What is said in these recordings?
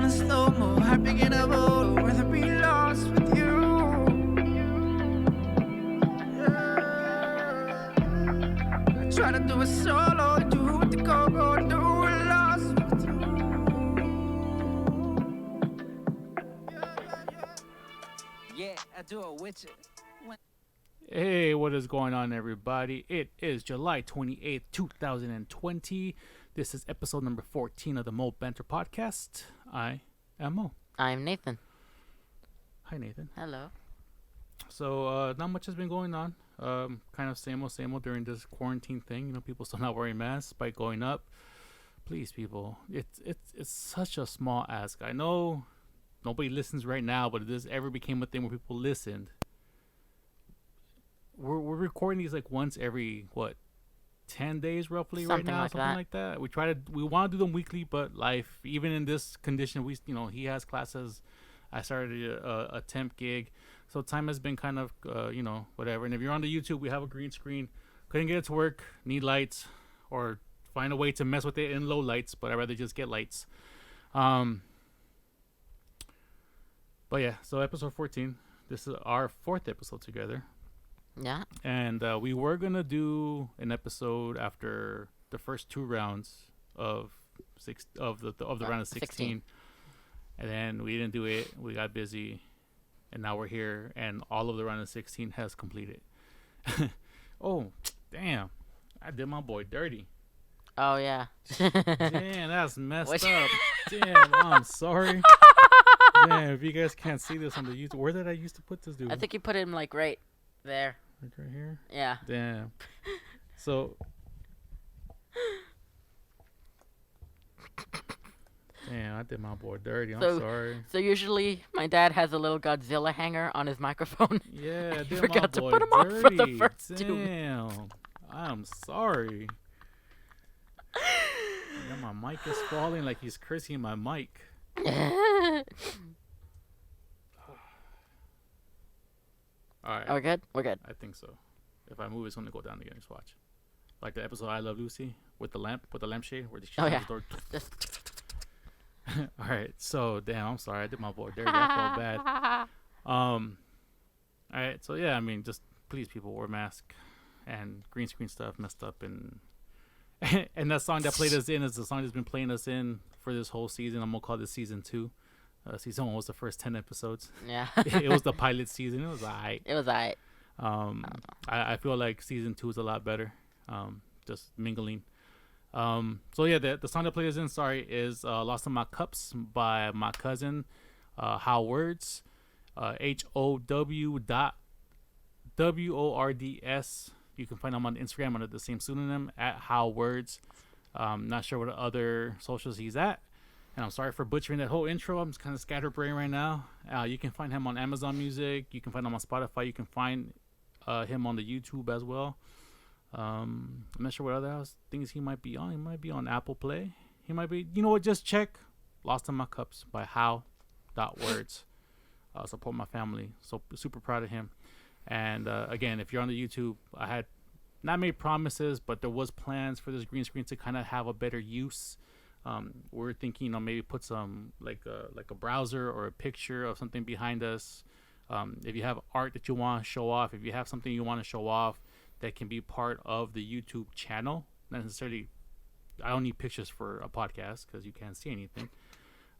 in slow-mo, unforgettable, rather be lost with you. I try to do it solo, do it the go-go, do it lost with you. Yeah, I do it with you. Hey, what is going on, everybody? It is July 28th, 2020. This is episode number 14 of the Mo Banter podcast. I am Mo. I'm Nathan. Hi, Nathan. Hello. So, not much has been going on. Kind of same old during this quarantine thing. You know, people still not wearing masks, spike going up. Please, people, it's such a small ask. I know nobody listens right now, but if this ever became a thing where people listened, we're recording these like once every 10 days roughly Something right now, like something that. like that. We want to do them weekly, but life, even in this condition, he has classes. I started a temp gig, so time has been kind of whatever. And if you're on the YouTube, we have a green screen. Couldn't get it to work. Need lights, or find a way to mess with it in low lights. But I'd rather just get lights. But yeah, so episode 14. This is our 4th episode together. Yeah. And we were gonna do an episode after the first 2 rounds of the round of 16, and then we didn't do it. We got busy, and now we're here, and all of the round of 16 has completed. Oh, damn! I did my boy dirty. Oh yeah. Damn, that's messed up. Damn, I'm sorry. Damn, if you guys can't see this on the YouTube, where did I used to put this dude? I think you put him like right there. Like right here. Yeah. Damn. So. Damn, I did my boy dirty. I'm sorry. So usually my dad has a little Godzilla hanger on his microphone. Yeah, I did forgot my to boy put him on for the dirty. first 2 Damn. I'm sorry. Yeah, my mic is falling like he's cursing my mic. Alright. We're good? We're good. I think so. If I move, it's gonna go down again. Just watch. Like the episode I Love Lucy with the lampshade where the Oh, All right. So damn, I'm sorry. I did my boy dirty. I felt bad. All right. So yeah, I mean, just please, people, wear mask, and green screen stuff messed up, and and that song that played us in is the song that's been playing us in for this whole season. I'm gonna call this season 2. Season 1 was the first 10 episodes. Yeah. It was the pilot season. It was alright. It was alright. I feel like season 2 is a lot better. Just mingling. So yeah, the song that played us in, is "Lost in My Cups" by my cousin, How Words, HOW.WORDS. You can find him on Instagram under the same pseudonym at How Words. Not sure what other socials he's at. And I'm sorry for butchering that whole intro. I'm just kind of scatterbrained right now. You can find him on Amazon Music. You can find him on Spotify. You can find him on the YouTube as well. I'm not sure what other things he might be on. He might be on Apple Play. He might be, you know what, just check "Lost in My Cups" by How.Words. Support my family. So super proud of him. And again, if you're on the YouTube, I had not made promises, but there was plans for this green screen to kind of have a better use. We're thinking, maybe put some like a browser or a picture of something behind us. If you have art that you want to show off, if you have something you want to show off that can be part of the YouTube channel, not necessarily. I don't need pictures for a podcast because you can't see anything.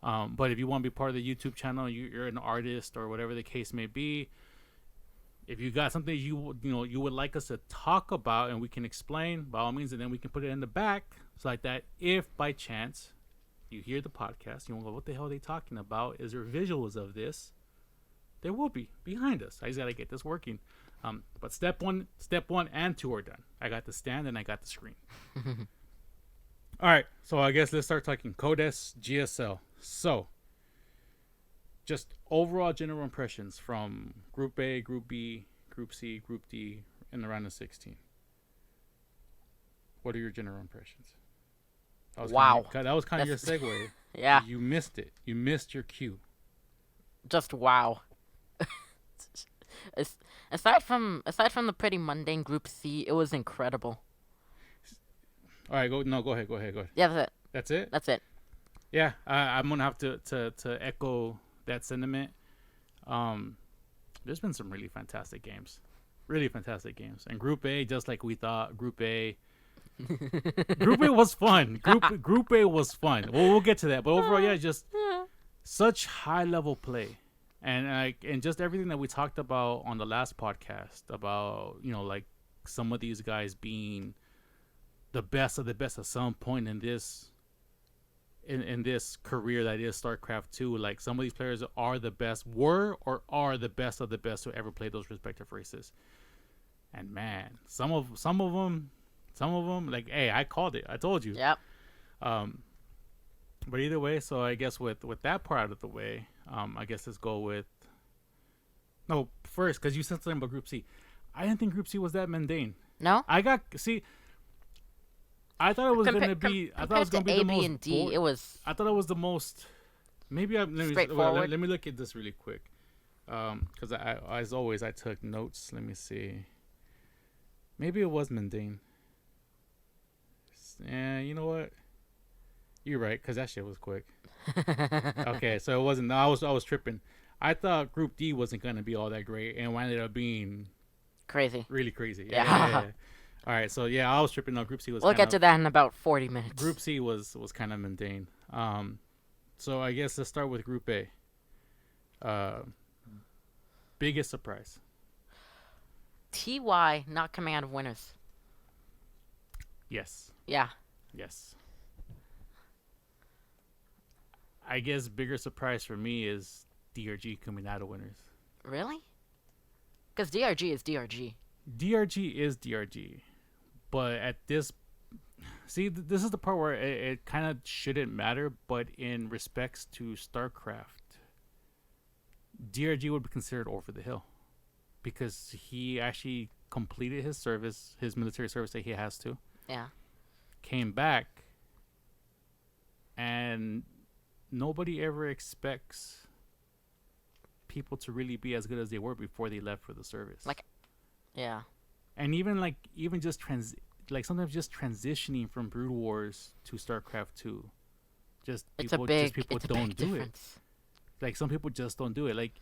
But if you want to be part of the YouTube channel, you're an artist or whatever the case may be. If you got something you would like us to talk about and we can explain, by all means, and then we can put it in the back. So like that, if by chance you hear the podcast, you won't go, what the hell are they talking about? Is there visuals of this? There will be behind us. I just got to get this working. But step one and 2 are done. I got the stand and I got the screen. All right. So I guess let's start talking Codes GSL. So just overall general impressions from Group A, Group B, Group C, Group D in the round of 16. What are your general impressions? Wow. That was kind of your segue. Yeah. You missed it. You missed your cue. Just wow. Aside from the pretty mundane Group C, it was incredible. All right, go ahead. Yeah, that's it. That's it? That's it. Yeah, I'm gonna have to echo that sentiment. Um, there's been some really fantastic games, and Group A, just like we thought, Group A was fun. Group A was fun. Well, we'll get to that, but overall, yeah, just such high level play, and just everything that we talked about on the last podcast about like some of these guys being the best of the best at some point in this career that is StarCraft 2. Like some of these players are the best, were or are the best of the best who ever played those respective races. And man, some of them, like, hey, I called it. I told you. Yep. But either way, so I guess with that part out of the way, I guess let's go with first, because you said something about Group C. I didn't think Group C was that mundane. No. I thought it was gonna be. I thought it was gonna be the most. And D, it was. I thought it was the most. Maybe straightforward. Let me look at this really quick, because as always, I took notes. Let me see. Maybe it was mundane. Yeah, you know what? You're right, because that shit was quick. Okay, so it wasn't. No, I was tripping. I thought Group D wasn't gonna be all that great, and it ended up being crazy. Really crazy. Yeah. All right, so yeah, I was tripping. No, Group C was. We'll get to that in about 40 minutes. Group C was kind of mundane. So I guess let's start with Group A. Biggest surprise. TY, not Command of Winners. Yes. Yeah. Yes. I guess bigger surprise for me is DRG coming out of winners. Really? Because DRG is DRG. DRG is DRG. But at this... See, this is the part where it kind of shouldn't matter, but in respects to StarCraft, DRG would be considered over the hill. Because he actually completed his service, his military service that he has to. Yeah. Came back, and nobody ever expects people to really be as good as they were before they left for the service. Like, yeah. And even just sometimes just transitioning from Brood Wars to StarCraft 2, just people don't do it. Like some people just don't do it. Like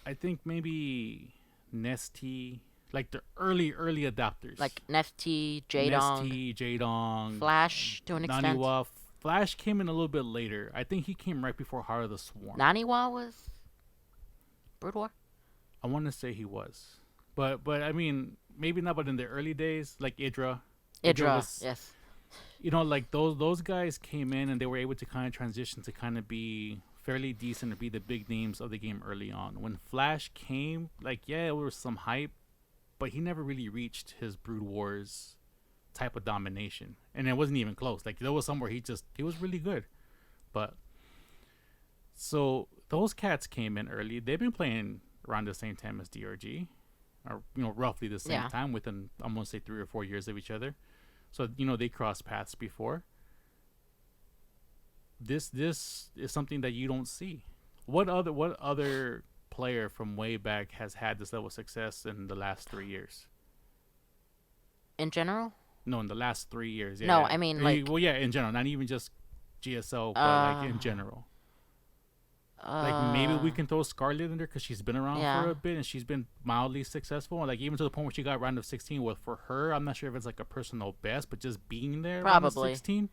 I think maybe Nesty, like the early adopters, like Nesty, Jadong, Flash to an extent. Naniwa. Flash came in a little bit later. I think he came right before Heart of the Swarm. Naniwa was Brood War? I want to say he was. But I mean, maybe not, but in the early days, like Idra was, yes. Like those guys came in and they were able to kind of transition to kind of be fairly decent and be the big names of the game early on. When Flash came, there was some hype, but he never really reached his Brood Wars type of domination, and it wasn't even close. Like there was somewhere he was really good, but so those cats came in early. They've been playing around the same time as DRG, or roughly the same time, within I'm gonna say 3 or 4 years of each other. So they crossed paths before. This is something that you don't see. What other player from way back has had this level of success in the last 3 years? In general? No, in the last 3 years. Yeah, no, yeah. I mean in general, not even just GSL, but in general. Maybe we can throw Scarlett in there because she's been around for a bit and she's been mildly successful. Like even to the point where she got round of 16. Well, for her, I'm not sure if it's like a personal best, but just being there round of 16.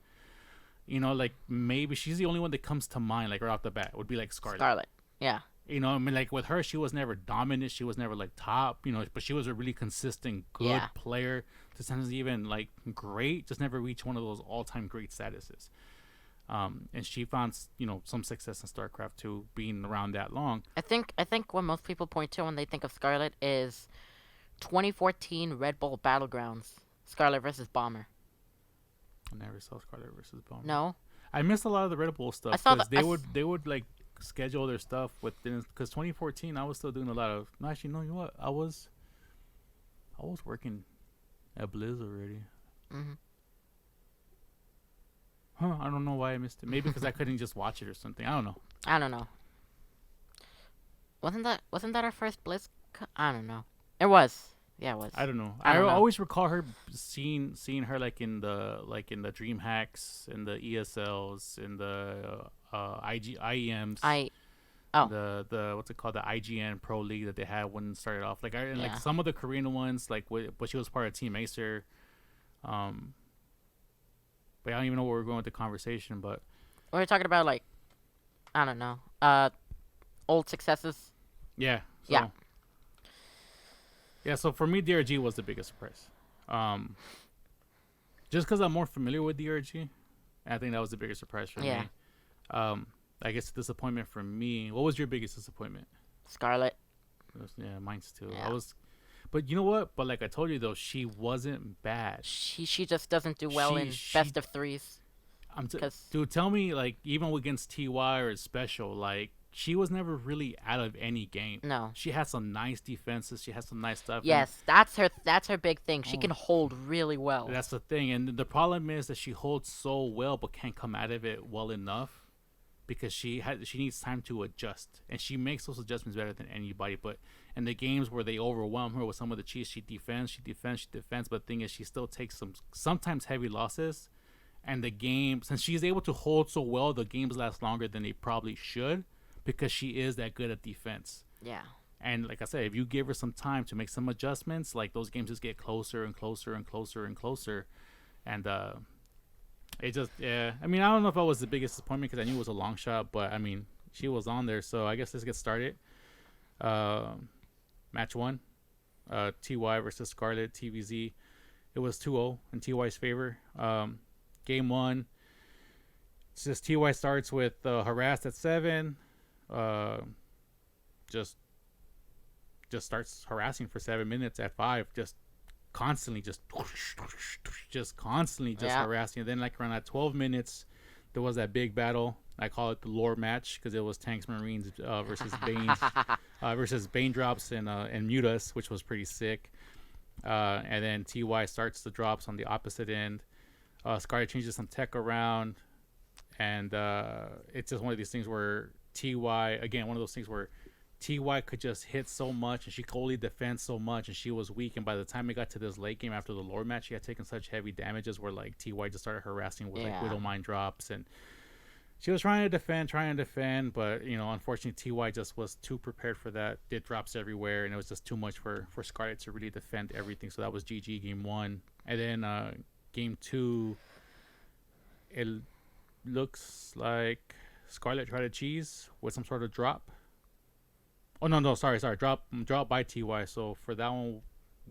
Like maybe she's the only one that comes to mind, like right off the bat, would be like Scarlett. Yeah. I mean, like with her, she was never dominant. She was never like top, but she was a really consistent, good player. Sometimes even like great, just never reached one of those all-time great statuses. And she found, some success in StarCraft 2 being around that long. I think what most people point to when they think of Scarlett is 2014 Red Bull Battlegrounds, Scarlett versus Bomber. I never saw Scarlett versus Bomber. No. I missed a lot of the Red Bull stuff because they would like schedule their stuff within, because 2014 I was still doing a lot of. No, actually, no, you know what? I was working at Blizz already. Mm-hmm. Huh? I don't know why I missed it. Maybe because I couldn't just watch it or something. I don't know. Wasn't that our first Blizz? I don't know. It was. Yeah, it was. I don't know. I I don't know. always recall her seeing her like in the Dream Hacks, in the ESLs, in the IEMs, Oh. the what's it called, the IGN Pro League that they had when it started off. Like and like Yeah. some of the Korean ones, like but she was part of Team Acer. But I don't even know where we're going with the conversation. But We were talking about, like, I don't know, old successes. yeah, so, Yeah. yeah. So for me, DRG was the biggest surprise. Just because I'm more familiar with DRG, I think that was the biggest surprise for Yeah. me. I guess disappointment for me. What was your biggest disappointment? Scarlett. Yeah, mine's too. Yeah. But you know what? But like I told you though, she wasn't bad. She just doesn't do well in best of threes. Dude, tell me, like, even against TY or Special, like, she was never really out of any game. No. She had some nice defenses. She had some nice stuff. Yes, that's her big thing. She Oh. can hold really well. That's the thing. And the problem is that she holds so well but can't come out of it well enough because she needs time to adjust. And she makes those adjustments better than anybody. But in the games where they overwhelm her with some of the cheats, she defends. But the thing is, she still takes sometimes heavy losses. And the game, since she's able to hold so well, the games last longer than they probably should because she is that good at defense. Yeah. And like I said, if you give her some time to make some adjustments, like those games just get closer and closer and closer and closer. And it just, yeah. I mean, I don't know if I was the biggest disappointment because I knew it was a long shot, but I mean, she was on there. So I guess let's get started. Match 1, TY versus Scarlett Tvz. It was 2-0 in TY's favor. Game 1, it's just TY starts with harassed at 7. Just starts harassing for 7 minutes at 5. Just constantly, constantly Yeah. harassing. And then like around at 12 minutes, there was that big battle. I call it the lore match because it was Tanks Marines versus Bane versus Bane drops and Mutas, which was pretty sick. And then TY starts the drops on the opposite end. Scarlett changes some tech around, and it's just one of these things where TY, again, one of those things where TY could just hit so much, and she could only defend so much, and she was weak. And by the time it got to this late game after the lore match, she had taken such heavy damages where like TY just started harassing with like Widow Mine drops, and she was trying to defend, but you know, unfortunately, TY just was too prepared for that. Did drops everywhere, and it was just too much for Scarlett to really defend everything. So that was GG game 1, and then game 2, it looks like Scarlett tried to cheese with some sort of drop. Oh no, sorry, drop by TY. So for that one,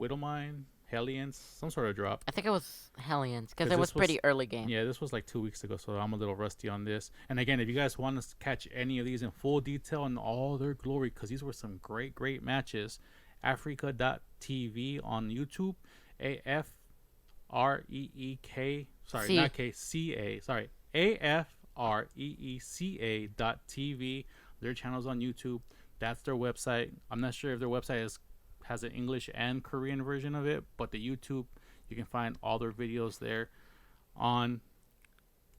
Widowmine, Hellions, some sort of drop. I think it was Hellions because it was pretty early game. Yeah, this was like 2 weeks ago, so I'm a little rusty on this. And again, if you guys want to catch any of these in full detail and all their glory, because these were some great matches, Africa.tv on YouTube, AFREEK, sorry, not K, CA, sorry, AFREECA.tv. Their channel's on YouTube. That's their website. I'm not sure if their website has an English and Korean version of it, but the YouTube, you can find all their videos there in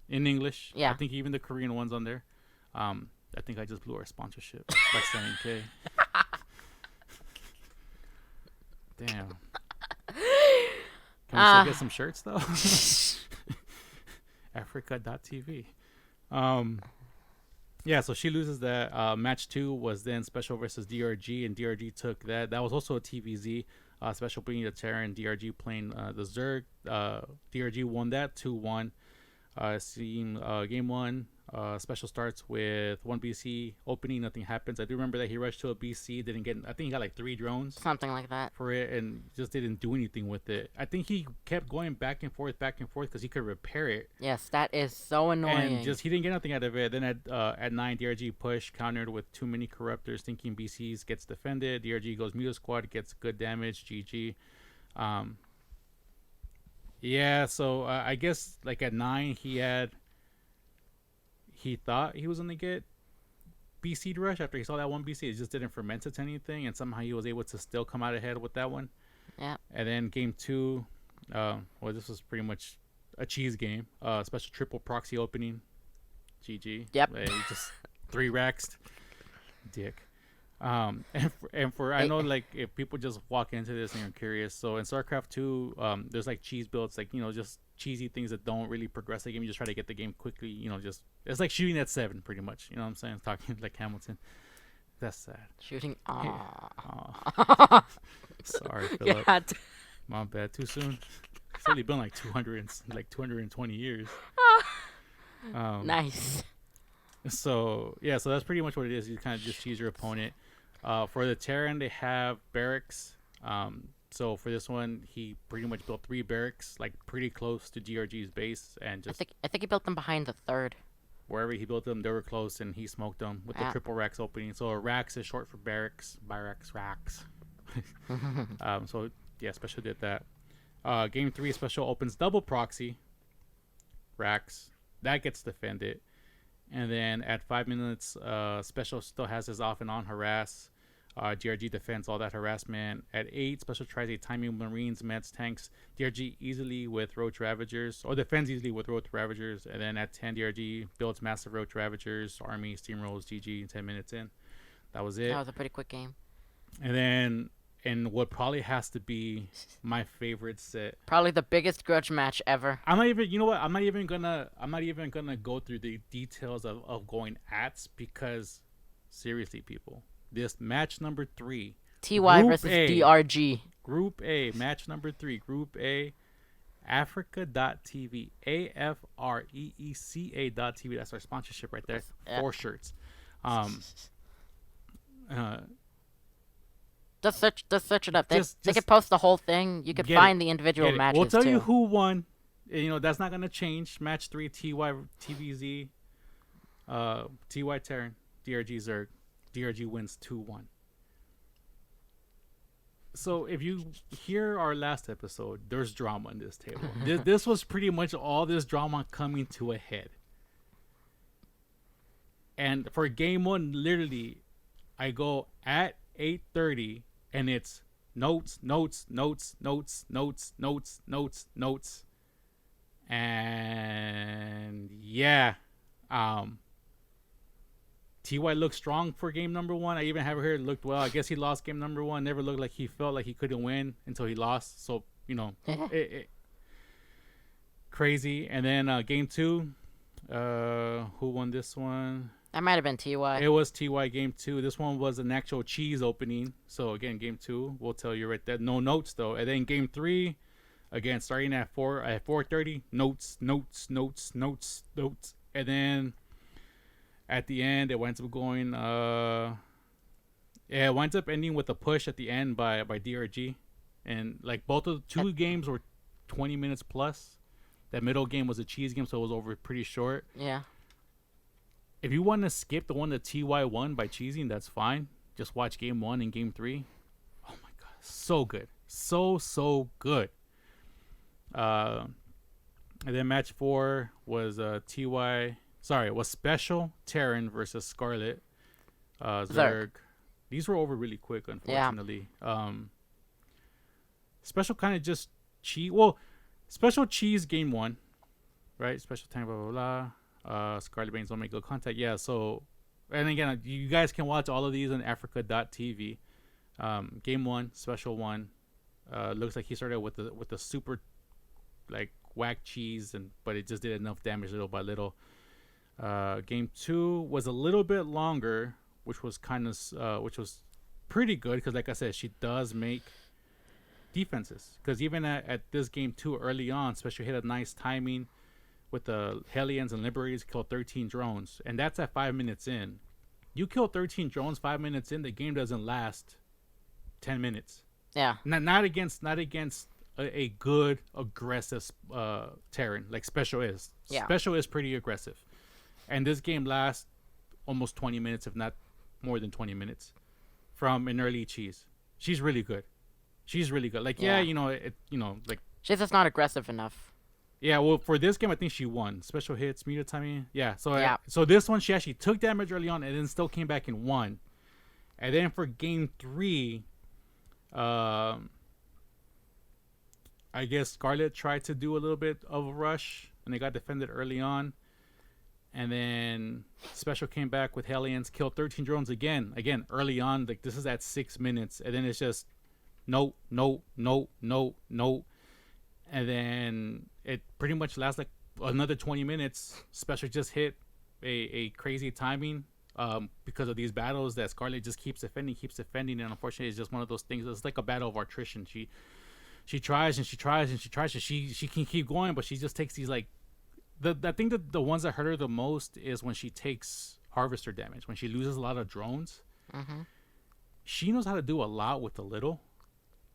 English. Yeah. I think even the Korean ones on there. I think I just blew our sponsorship by saying K. Damn. Can we still get some shirts though? Africa.tv. Yeah, so she loses that. Match 2 was then Special versus DRG, and DRG took that. That was also a TVZ. Special bringing the Terran, DRG playing the Zerg. DRG won that 2-1. Game 1, Special starts with 1 BC opening, nothing happens. I do remember that he rushed to a BC, didn't get, I think he got like 3 drones. Something like that. For it, and just didn't do anything with it. I think he kept going back and forth because he could repair it. Yes, that is so annoying. And just he didn't get nothing out of it. Then at 9, DRG push, countered with too many corruptors, thinking BCs gets defended. DRG goes Muta Squad, gets good damage, GG. Yeah, so I guess like at 9 he thought he was gonna get BC to rush after he saw that 1 BC. It just didn't ferment it to anything, and somehow he was able to still come out ahead with that one. Yeah. And then game 2, well, this was pretty much a cheese game. Special triple proxy opening, GG. Yep. He just 3 racks, dick. And for I know like if people just walk into this and you're curious, so in StarCraft 2, there's like cheese builds, like just cheesy things that don't really progress the game. You just try to get the game quickly. Just it's like shooting at 7, pretty much. You know what I'm saying? Talking like Hamilton. That's sad. Shooting. Aw. Sorry, Philip. Yeah. My bad. Too soon. It's only been like 220 years. Nice. So that's pretty much what it is. You kind of just choose your opponent. For the Terran, they have barracks. So for this one, he pretty much built 3 barracks, like pretty close to GRG's base, and just I think he built them behind the third. wherever he built them, they were close, and he smoked them with the triple racks opening. So racks is short for barracks, racks. So yeah, special did that. Game 3 special opens double proxy racks that gets defended, and then at 5 minutes, special still has his off and on harass. DRG defends all that harassment. At 8, special tries a timing marines, meds, tanks. DRG easily with roach ravagers, or defends easily with roach ravagers. And then at 10, DRG builds massive roach ravagers, army steamrolls, GG 10 minutes in. That was it. That was a pretty quick game. And then in what probably has to be my favorite set, Probably the biggest grudge match ever. I'm not even, you know what? I'm not even gonna go through the details of going ats, because seriously, people, this match number 3, TY Group versus A. DRG. Group A, match number 3, Group A, Africa.tv, AFREECA.tv. That's our sponsorship right there. Yeah. 4 shirts. Just search it up. They Just could post the whole thing. You could find the individual matches We'll tell too. you who won. That's not gonna change. Match 3, TY TVZ, TY Terran, DRG Zerg. DRG wins 2-1. So if you hear our last episode, there's drama in this table. This was pretty much all this drama coming to a head. And for game 1, literally, I go at 8:30, and it's notes, and yeah, TY looked strong for game number 1. I even have it here. It looked well. I guess he lost game number 1. Never looked like he felt like he couldn't win until he lost. So crazy. And then game 2, who won this one? That might have been TY. It was TY game 2. This one was an actual cheese opening. So again, game 2, we'll tell you right there. No notes though. And then game 3, again starting at 4:30, notes. And then at the end, it winds up going. It winds up ending with a push at the end by DRG, and like both of the 2 games were 20 minutes plus. That middle game was a cheese game, so it was over pretty short. Yeah. If you want to skip the one that TY won by cheesing, that's fine. Just watch game 1 and game 3. Oh my god, so good, so good. And then match 4 was was Special Terran versus Scarlett Zerg. These were over really quick, unfortunately. Yeah. Special kind of just Special cheese game 1, right? Special time, blah blah blah. Scarlet Bane's don't make good contact. Yeah, so, and again, you guys can watch all of these on Africa.tv. Game 1, Special 1. Looks like he started with the super like whack cheese, but it just did enough damage little by little. Game 2 was a little bit longer, which was pretty good, because like I said, she does make defenses. Because even at this game 2 early on, Special hit a nice timing with the Hellions and Liberators, killed 13 drones, and that's at 5 minutes in. You kill 13 drones 5 minutes in, the game doesn't last 10 minutes. Yeah. Not against a good aggressive Terran like Special is. Yeah. Special is pretty aggressive, and this game lasts almost 20 minutes, if not more than 20 minutes, from an early cheese. She's really good. Like like she's just not aggressive enough. Yeah, well, for this game, I think she won. Special hits, meter timing. Yeah, so this one, she actually took damage early on and then still came back and won. And then for game 3, I guess Scarlett tried to do a little bit of a rush, and they got defended early on. And then Special came back with Hellions, killed 13 drones again. Again, early on, like this is at 6 minutes. And then it's just no. And then it pretty much lasts like another 20 minutes. Special just hit a crazy timing because of these battles that Scarlett just keeps defending. And unfortunately, it's just one of those things. It's like a battle of attrition. She tries and she tries and she tries. And she can keep going, but she just takes these like... I think that the ones that hurt her the most is when she takes harvester damage. When she loses a lot of drones. Mm-hmm. She knows how to do a lot with a little.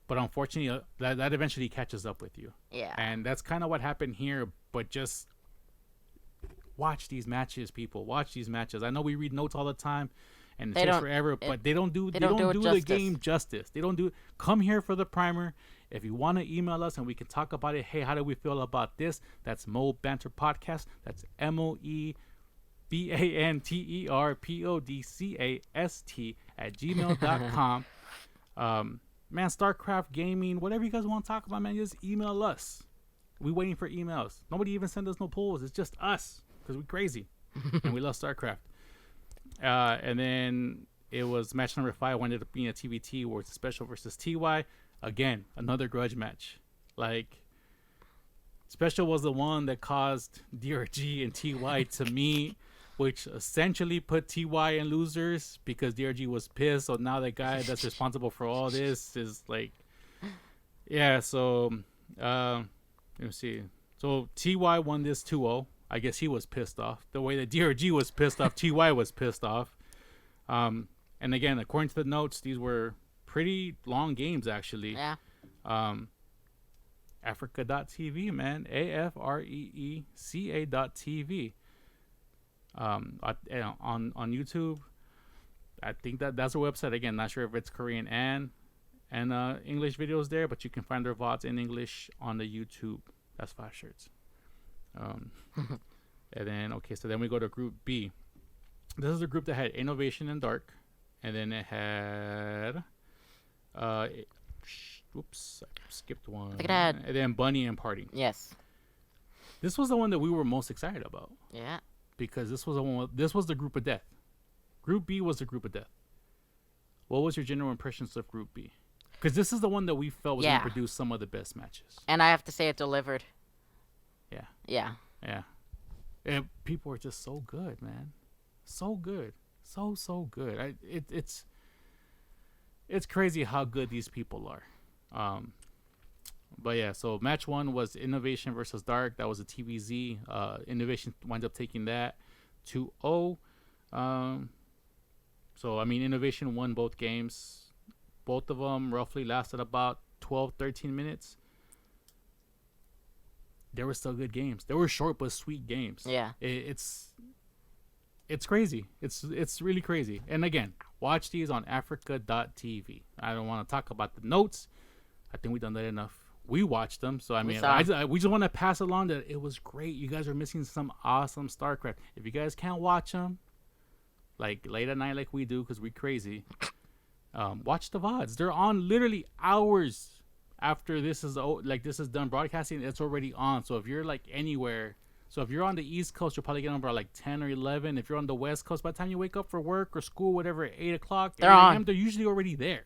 But unfortunately, that eventually catches up with you. Yeah. And that's kind of what happened here. But just watch these matches, people. Watch these matches. I know we read notes all the time, and it takes forever. But they don't do the game justice. They don't do. Come here for the primer. If you want to email us and we can talk about it. Hey, how do we feel about this? That's Mo Banter Podcast. That's MoeBanterPodcast @gmail.com. Man, StarCraft gaming, whatever you guys want to talk about, man, just email us. We waiting for emails. Nobody even send us no polls. It's just us because we're crazy and we love StarCraft. And then it was match number 5. Ended up being a TBT where it's Special versus TY. Again, another grudge match. Like, Special was the one that caused DRG and TY to meet, which essentially put TY in losers because DRG was pissed. So now the guy that's responsible for all this is like, yeah. So let me see. So TY won this 2-0. I guess he was pissed off. The way that DRG was pissed off, TY was pissed off. And again, according to the notes, these were pretty long games actually. Yeah. Africa.tv, man. AFREECA.tv. On YouTube. I think that's a website. Again, not sure if it's Korean and English videos there, but you can find their VODs in English on the YouTube. That's 5 shirts. And then so then we go to Group B. This is the group that had Innovation and Dark, and then it had oops, I skipped one. I think it had... And then Bunny and Party. Yes. This was the one that we were most excited about. Yeah. Because this was the group of death. Group B was the group of death. What was your general impressions of Group B? Because this is the one that we felt was going to produce some of the best matches. And I have to say it delivered. Yeah. Yeah. Yeah. And people are just so good, man. So good. So good. It's crazy how good these people are. But yeah, so match 1 was Innovation versus Dark. That was a TVZ. Innovation winds up taking that 2-0. So, I mean, Innovation won both games. Both of them roughly lasted about 12, 13 minutes. They were still good games. They were short but sweet games. Yeah. It's crazy. It's really crazy. And again, watch these on Africa.tv. I don't want to talk about the notes. I think we've done that enough. We watched them, so I mean, we just want to pass along that it was great. You guys are missing some awesome StarCraft. If you guys can't watch them, like late at night, like we do, because we're crazy, watch the VODs. They're on literally hours after this is done broadcasting. It's already on. So if you're like anywhere, so if you're on the East Coast, you'll probably get on about like 10 or 11. If you're on the West Coast, by the time you wake up for work or school, whatever, at 8 o'clock, they're on. They're usually already there.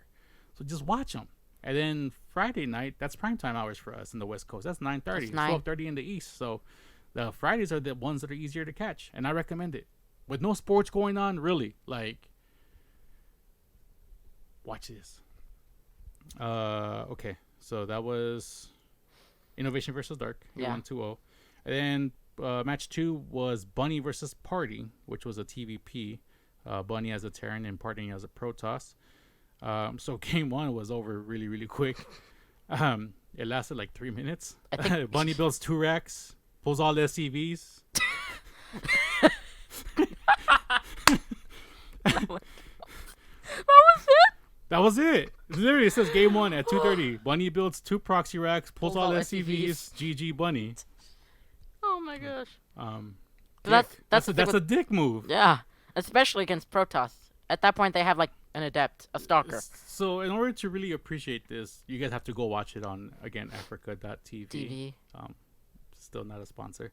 So just watch them. And then Friday night, that's primetime hours for us in the West Coast. That's 9:30, 12:30 in the East. So the Fridays are the ones that are easier to catch, and I recommend it. With no sports going on, really, like, watch this. Okay, so that was Innovation versus Dark. He won 2-0. And then match 2 was Bunny versus Party, which was a TVP. Bunny as a Terran and Party as a Protoss. So game 1 was over really, really quick. It lasted like 3 minutes. Bunny builds 2 racks, pulls all the SCVs. That was it? That was it. Literally, it says game 1 at 2:30. Bunny builds 2 proxy racks, pulls all the SCVs. GG Bunny. Oh my gosh. That's a dick move. Yeah, especially against Protoss. At that point, they have like an adept, a stalker. So in order to really appreciate this, you guys have to go watch it on, again, Africa.tv. TV. Still not a sponsor.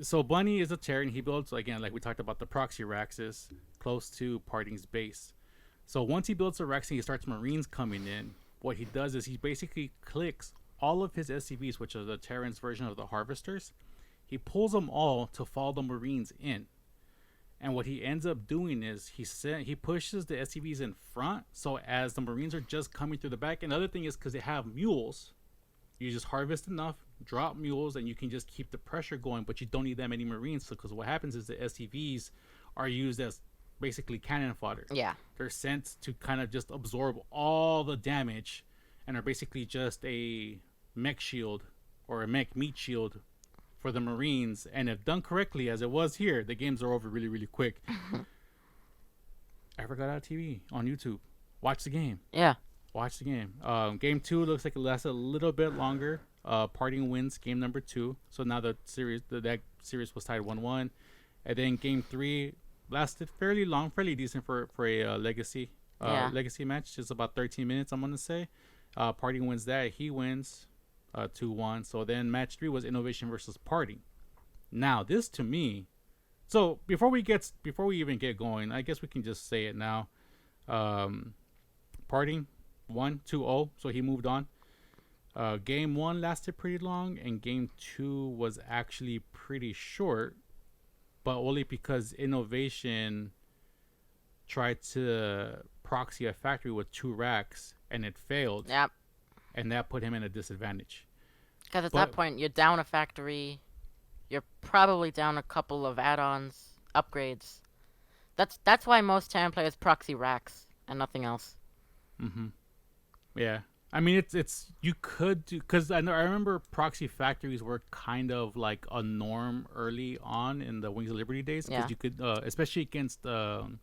So Bunny is a Terran. He builds, again, like we talked about, the proxy racks is close to Parting's base. So once he builds the racks and he starts Marines coming in, what he does is he basically clicks all of his SCVs, which are the Terran's version of the Harvesters. He pulls them all to follow the Marines in. And what he ends up doing is he pushes the SCVs in front, so as the Marines are just coming through the back. And the other thing is, because they have mules, you just harvest enough, drop mules, and you can just keep the pressure going, but you don't need that many Marines. Because what happens is the SCVs are used as basically cannon fodder. Yeah. They're sent to kind of just absorb all the damage and are basically just a mech shield or a mech meat shield for the Marines. And if done correctly, as it was here, the games are over really, really quick. I forgot out TV on YouTube. Watch the game. Yeah. Watch the game. Game 2 looks like it lasted a little bit longer. Parting wins game number 2. So now that series was tied 1-1. And then game 3 lasted fairly long, fairly decent for a legacy match. Just about 13 minutes, I'm gonna say. Parting wins that. He wins 2-1. So then match 3 was Innovation versus Parting. Now this to me. So before we even get going, I guess we can just say it now. Parting won 2-0, so he moved on. Game 1 lasted pretty long, and game 2 was actually pretty short, but only because Innovation tried to proxy a factory with 2 racks and it failed. Yep. And that put him in a disadvantage. Because at that point, you're down a factory. You're probably down a couple of add-ons, upgrades. That's why most Terran players proxy racks and nothing else. Mm-hmm. Yeah. I mean, it's you could do, because I remember proxy factories were kind of like a norm early on in the Wings of Liberty days, because you could, especially against Zerg,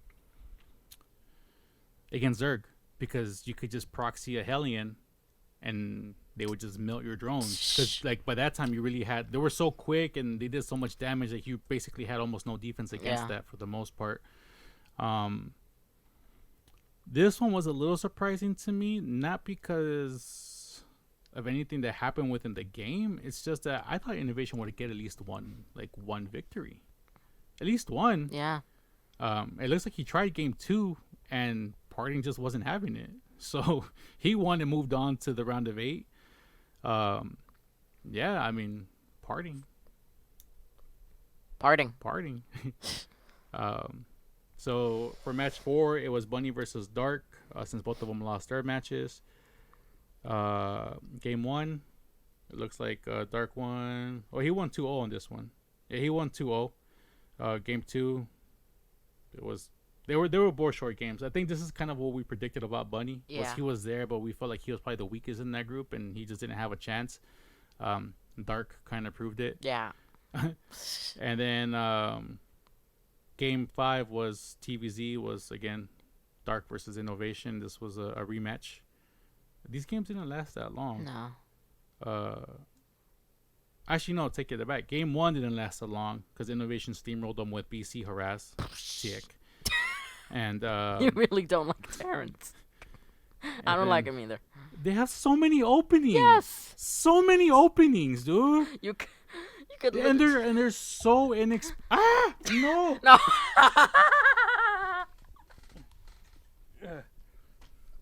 because you could just proxy a Hellion, and they would just melt your drones. Because like by that time, they were so quick and they did so much damage that you basically had almost no defense against that for the most part. This one was a little surprising to me, not because of anything that happened within the game. It's just that I thought Innovation would get at least one victory. At least one. Yeah. It looks like he tried game 2 and Parting just wasn't having it. So he won and moved on to the round of 8. Yeah, I mean, Parting. So for match 4, it was Bunny versus Dark, since both of them lost their matches. Game 1, it looks like Dark won. Oh, he won 2-0 on this one. Yeah, he won 2-0. Game 2, they were both short games. I think this is kind of what we predicted about Bunny. Yeah. He was there, but we felt like he was probably the weakest in that group, and he just didn't have a chance. Dark kind of proved it. Yeah. And then Game 5 was TVZ, was again Dark versus Innovation. This was a rematch. These games didn't last that long. No. Actually, no, take it back. Game 1 didn't last that long because Innovation steamrolled them with BC Harass. Sick. And you really don't like Terrans. I don't like him either. They have so many openings. Yes. So many openings, dude. You could. And they're so no. No.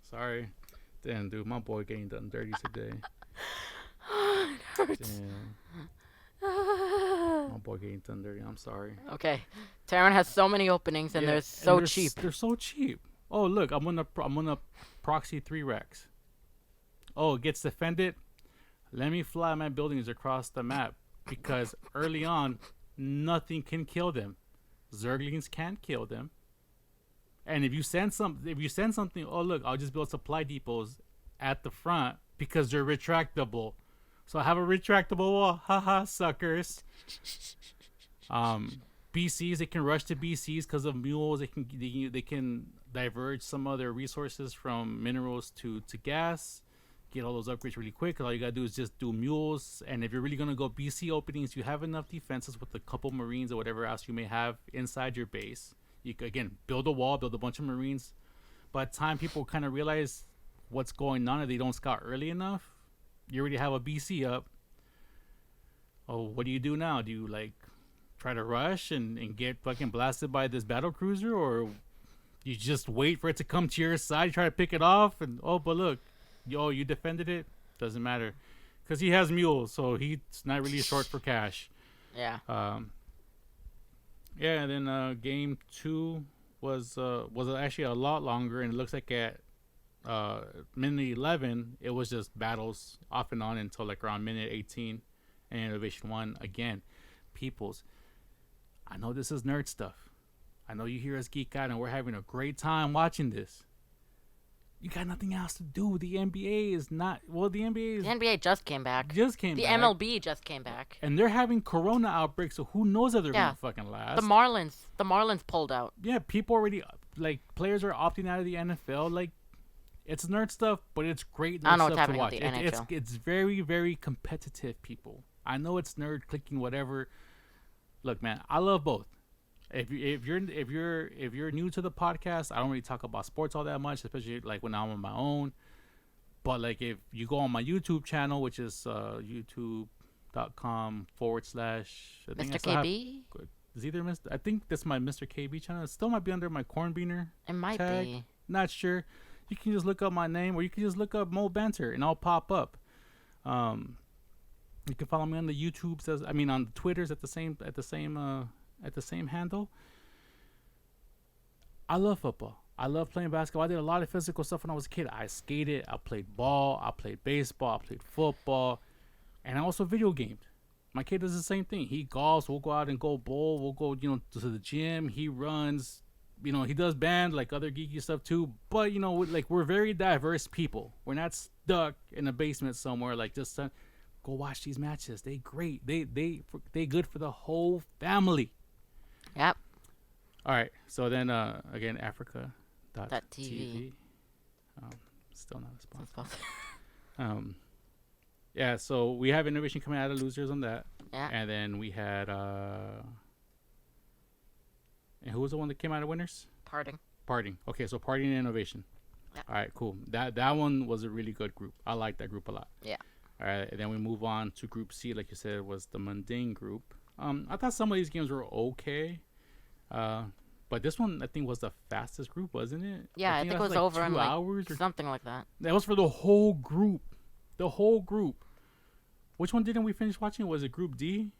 Sorry. Damn, dude, my boy getting done dirty today. It hurts. My boy getting done dirty. I'm sorry. Okay, Terran has so many openings and they're so cheap. They're so cheap. Oh, look, I'm gonna proxy 3 racks. Oh, it gets defended. Let me fly my buildings across the map, because early on, nothing can kill them. Zerglings can't kill them. And if you send something, oh look, I'll just build supply depots at the front because they're retractable. So I have a retractable wall. Haha, suckers. BCs, they can rush to BCs because of mules. They can diverge some other resources from minerals to gas. Get all those upgrades really quick. All you gotta do is just do mules. And if you're really gonna go BC openings, you have enough defenses with a couple Marines or whatever else you may have inside your base. You could, again, build a wall, build a bunch of Marines. By the time people kind of realize what's going on and they don't scout early enough, you already have a BC up. Oh, what do you do now? Do you try to rush and get fucking blasted by this battle cruiser, or you just wait for it to come to your side, try to pick it off, and but look, you defended it. Doesn't matter, because he has mules, so he's not really short for cash. Yeah. Yeah, and then game 2 was actually a lot longer, and it looks like at minute 11 it was just battles off and on until like around minute 18, and Innovation 1 again. Peoples, I know this is nerd stuff. I know you hear us geek out, and we're having a great time watching this. You got nothing else to do. The NBA is not. Well, the NBA just came back. The back. MLB just came back. And they're having corona outbreaks, so who knows if they're gonna fucking last. The Marlins pulled out. Yeah, people already, like, players are opting out of the NFL. Like, it's nerd stuff, but it's great nerd stuff to watch. It's very, very competitive, people. I know it's nerd clicking, whatever. Look, man, I love both. If you're new to the podcast, I don't really talk about sports all that much, especially like when I'm on my own. But like if you go on my YouTube channel, which is youtube.com/ Mr. KB. Is either Mr. I think that's my Mr. KB channel. It still might be under my Cornbeaner. It might tag. be. Not sure. You can just look up my name, or you can just look up Mo Banter, and I'll pop up. You can follow me on the YouTubes, on the Twitters at the same handle. I love football. I love playing basketball. I did a lot of physical stuff when I was a kid. I skated. I played ball. I played baseball. I played football. And I also video gamed. My kid does the same thing. He golfs. We'll go out and go bowl. We'll go, to the gym. He runs. He does band, like other geeky stuff too. But, we're very diverse people. We're not stuck in a basement somewhere. Like, just go watch these matches. They great. They good for the whole family. Yep. All right. So then, again, Africa.tv. Still not a sponsor. Yeah. So we have Innovation coming out of losers on that. Yeah. And then we had, and who was the one that came out of winners? Parting. Okay. So Parting and Innovation. Yeah. All right. Cool. That one was a really good group. I like that group a lot. Yeah. All right. And then we move on to Group C. Like you said, was the Mundane group. I thought some of these games were okay. But this one, I think, was the fastest group, wasn't it? Yeah, I think it was like over 2 hours or something like that. That was for the whole group. Which one didn't we finish watching? Was it Group D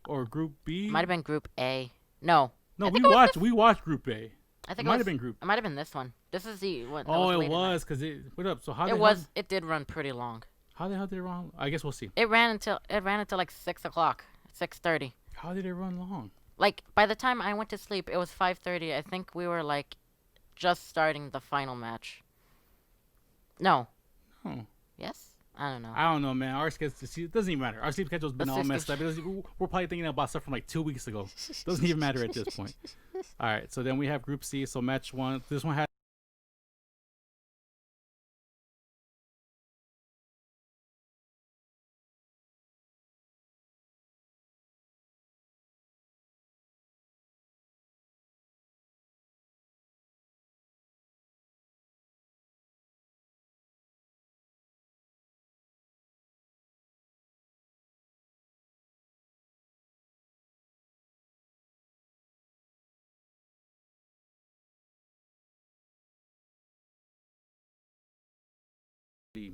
or Group B? Might have been Group A. No, we watched Group A. I think it might have been Group. It might have been this one. This is the one. Oh, it was because it. What up? So how it did run pretty long. How the hell did it run? I guess we'll see. It ran until like 6:00, 6:30. How did it run long? Like, by the time I went to sleep, it was 5:30. I think we were, like, just starting the final match. No. Oh. Yes? I don't know. I don't know, man. Our schedule, it doesn't even matter. Our sleep schedule's been all messed up. We're probably thinking about stuff from, like, 2 weeks ago. Doesn't even matter at this point. All right, so then we have Group C. So match 1. This one had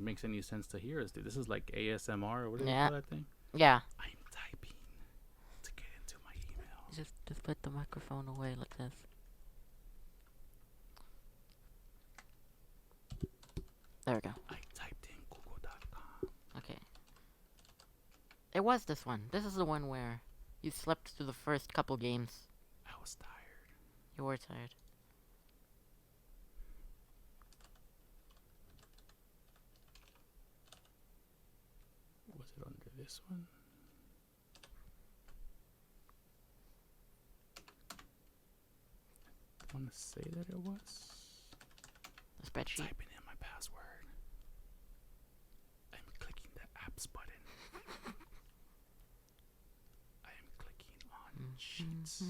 makes any sense to hear us, dude. This is like ASMR or whatever you call that thing. Yeah. I'm typing to get into my email. Just put the microphone away like this. There we go. I typed in google.com. Okay. It was this one. This is the one where you slept through the first couple games. I was tired. You were tired. Was it under this one? I want to say that it was. The spreadsheet. Typing in my password. I'm clicking the apps button. I am clicking on sheets.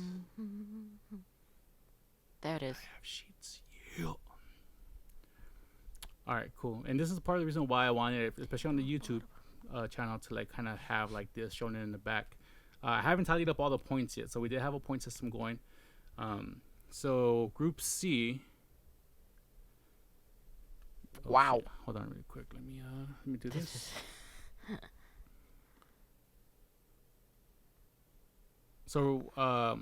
There it is. I have sheets. Yeah. All right, cool. And this is part of the reason why I wanted it, especially on the YouTube channel, to like kind of have like this shown in the back. I haven't tallied up all the points yet, so we did have a point system going. So Group C. Wow. Shit. Hold on, really quick. Let me do this. So, all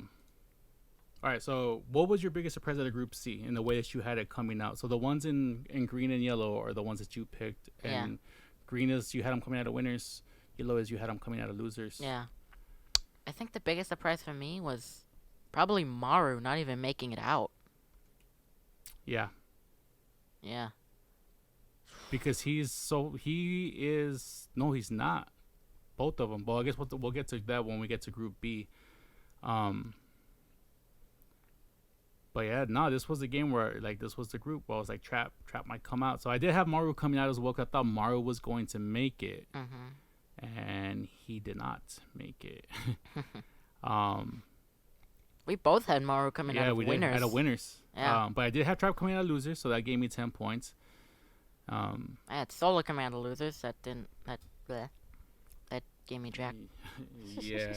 right. So, what was your biggest surprise out of Group C in the way that you had it coming out? So, the ones in green and yellow are the ones that you picked, and green is you had them coming out of winners. Yellow is you had them coming out of losers. Yeah. I think the biggest surprise for me was probably Maru not even making it out. Yeah. Yeah. Because he's not. Both of them. But I guess we'll get to that when we get to Group B. But yeah, no, this was the game where this was the group where I was like, Trap might come out. So I did have Maru coming out as well. 'Cause I thought Maru was going to make it, and he did not make it. We both had Maru coming out of winners. Yeah, we did. Out of winners. Yeah. But I did have Trap coming out of losers, so that gave me 10 points. I had Solar coming out of losers. That gave me jack. Yeah.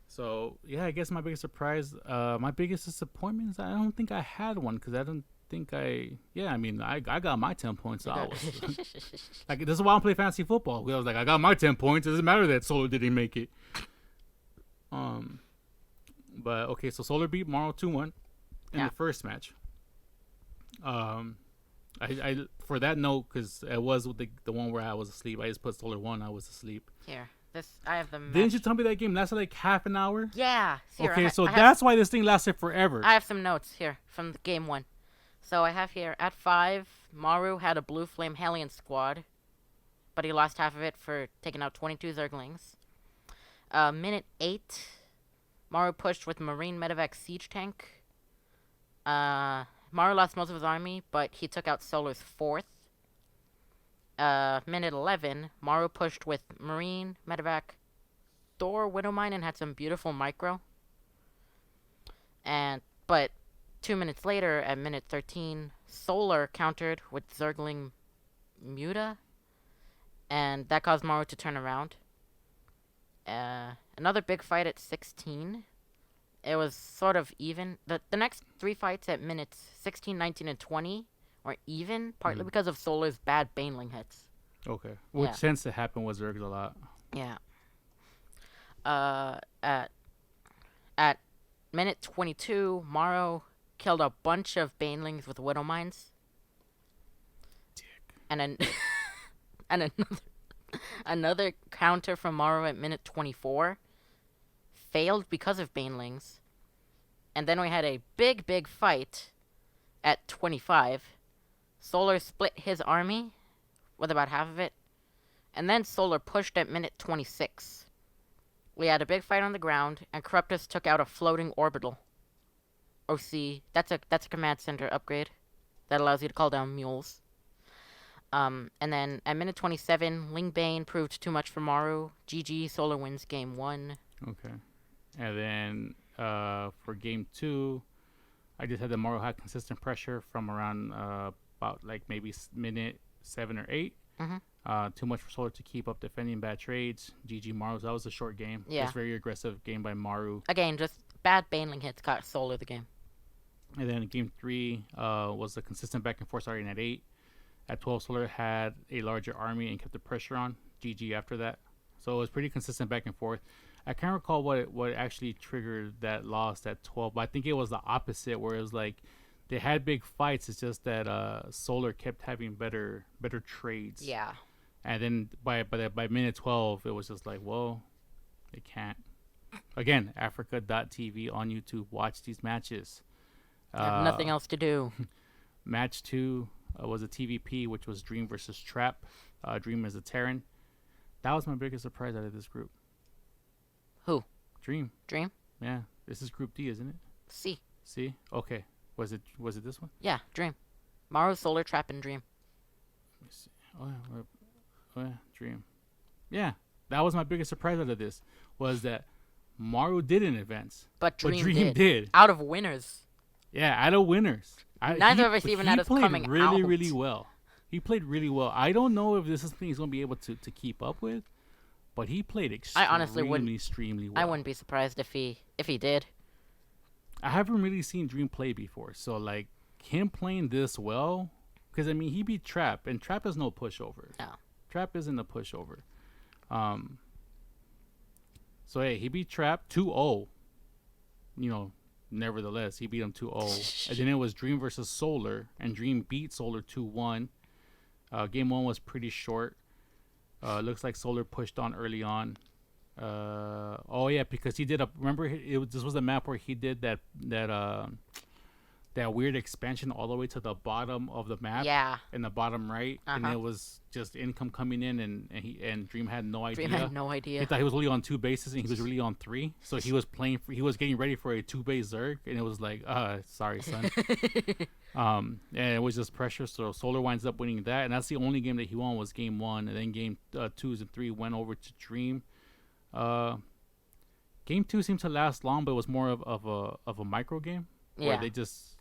So yeah, I guess my biggest surprise, my biggest disappointment is I don't think I had one because I don't think I got my 10 points. So I was like, this is why I don't play fantasy football. I was like, I got my 10 points. It doesn't matter that Solar didn't make it. But okay, so Solar beat Maru 2-1 in the first match. I for that note, because it was the one where I was asleep. I just put Solar 1. I was asleep. Here, I have the match. Didn't you tell me that game lasted like half an hour? Yeah. Here, okay, so that's why this thing lasted forever. I have some notes here from game 1. So I have here at 5, Maru had a Blue Flame Hellion squad, but he lost half of it for taking out 22 Zerglings. Minute 8, Maru pushed with Marine Medevac Siege Tank. Maru lost most of his army, but he took out Solar's 4th. Minute 11, Maru pushed with Marine, Medevac, Thor, Widowmine, and had some beautiful micro. But 2 minutes later, at minute 13, Solar countered with Zergling Muta, and that caused Maru to turn around. Another big fight at 16. It was sort of even. The next 3 fights at minutes 16, 19, and 20 were even, partly because of Solar's bad Baneling hits. Okay. Which tends to happen with Zergs a lot. Yeah. At minute 22, Maru killed a bunch of Banelings with Widow Mines. Dick. And then and another counter from Maru at minute 24 failed because of Banelings. And then we had a big fight at 25. Solar split his army with about half of it. And then Solar pushed at minute 26. We had a big fight on the ground, and Corruptus took out a floating orbital. OC, that's a command center upgrade that allows you to call down mules. And then at minute 27, Lingbane proved too much for Maru. GG, Solar wins game 1. Okay. And then for game 2, I just had the Maru had consistent pressure from around about like maybe minute 7 or 8. Too much for Solar to keep up defending bad trades. GG Maru. That was a short game. Yeah. Just very aggressive game by Maru. Again, just bad Baneling hits got Solar the game. And then game 3 was a consistent back and forth starting at 8. At 12, Solar had a larger army and kept the pressure on. GG after that. So it was pretty consistent back and forth. I can't recall what actually triggered that loss at 12, but I think it was the opposite, where it was like they had big fights. It's just that Solar kept having better trades. Yeah. And then by minute 12, it was just like, whoa, they can't. Again, Africa.tv on YouTube. Watch these matches. I have nothing else to do. Match 2 was a TVP, which was Dream versus Trap. Dream is a Terran. That was my biggest surprise out of this group. Who? Dream. Dream? Yeah. This is Group D, isn't it? C. C? Okay. Was it this one? Yeah, Dream. Maru, Solar, Trap, and Dream. Let me see. Oh yeah, Dream. Yeah. That was my biggest surprise out of this, was that Maru didn't advance. But Dream did. Out of winners. Yeah, out of winners. Neither of us even had us coming out. He played really out. well. He played really well. I don't know if this is something he's going to be able to keep up with, but he played I honestly extremely well. I wouldn't be surprised if he did. I haven't really seen Dream play before, so like him playing this well, because I mean he beat Trap, and Trap is no pushover. No. Trap isn't a pushover. So hey, he beat Trap 2-0. You know, nevertheless, he beat him 2-0. And then it was Dream versus Solar, and Dream beat Solar 2-1. Game 1 was pretty short. Looks like Solar pushed on early on. Oh yeah, because he did remember this was the map where he did that weird expansion all the way to the bottom of the map. Yeah. In the bottom right, and it was just income coming in, and Dream had no idea. Dream had no idea. He thought he was only on 2 bases, and he was really on 3. So he was getting ready for a 2-base Zerg, and it was like, sorry, son. And it was just pressure. So Solar winds up winning that, and that's the only game that he won was game 1, and then game 2s and 3 went over to Dream. Game 2 seemed to last long, but it was more of a micro game where they just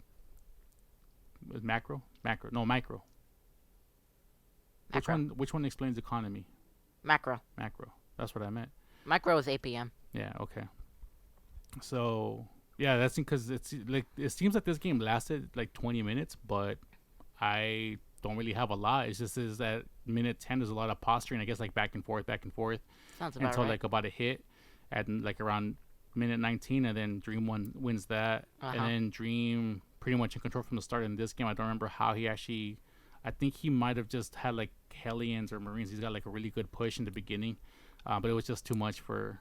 micro. Which one explains economy? Macro. That's what I meant. Micro is APM. Yeah. Okay. So yeah, that's because it seems like this game lasted like 20 minutes, but I don't really have a lot. It's just is that minute 10 is a lot of posturing. I guess like back and forth Sounds about until right. like about a hit at like around minute 19, and then Dream wins that, and then Dream pretty much in control from the start in this game. I don't remember how he actually. I think he might have just had like Hellions or Marines. He's got like a really good push in the beginning, but it was just too much for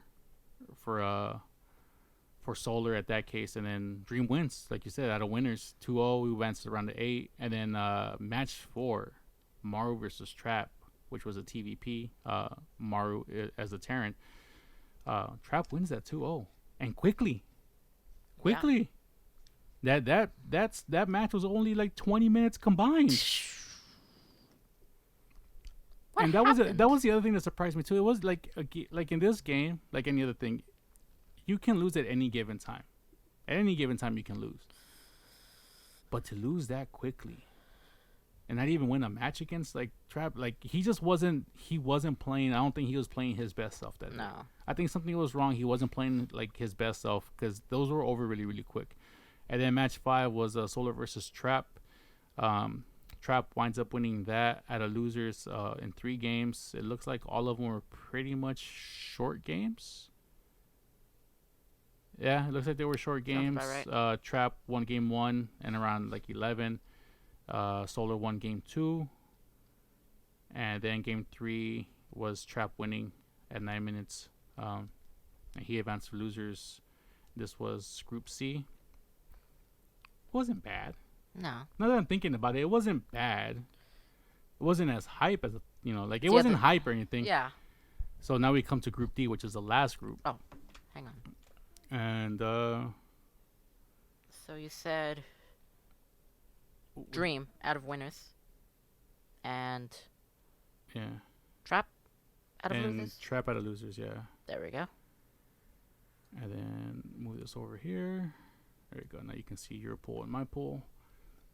Solar at that case. And then Dream wins, like you said, out of winners 2-0. We advanced around to 8, and then match 4, Maru versus Trap, which was a TVP. Maru as a Terran. Trap wins that 2-0 and quickly. Yeah. That match was only like 20 minutes combined. And that was the other thing that surprised me too. It was like like in this game, like any other thing, you can lose at any given time. At any given time, you can lose. But to lose that quickly, and not even win a match against like Trap, like he wasn't playing. I don't think he was playing his best self that day. I think something was wrong. He wasn't playing like his best self because those were over really, really quick. And then match 5 was Solar versus Trap. Trap winds up winning that at a losers in 3 games. It looks like all of them were pretty much short games. Yeah, it looks like they were short games. Right. Trap won game 1 and around like 11. Solar won game 2. And then game 3 was Trap winning at 9 minutes. And he advanced to losers. This was Group C. It wasn't bad. No. Now that I'm thinking about it, it wasn't bad. It wasn't as hype as, like it wasn't hype or anything. Yeah. So now we come to Group D, which is the last group. Oh, hang on. And, so you said Dream out of winners. And yeah. Trap out of and losers? Trap out of losers, yeah. There we go. And then move this over here. There you go. Now you can see your pool and my pool.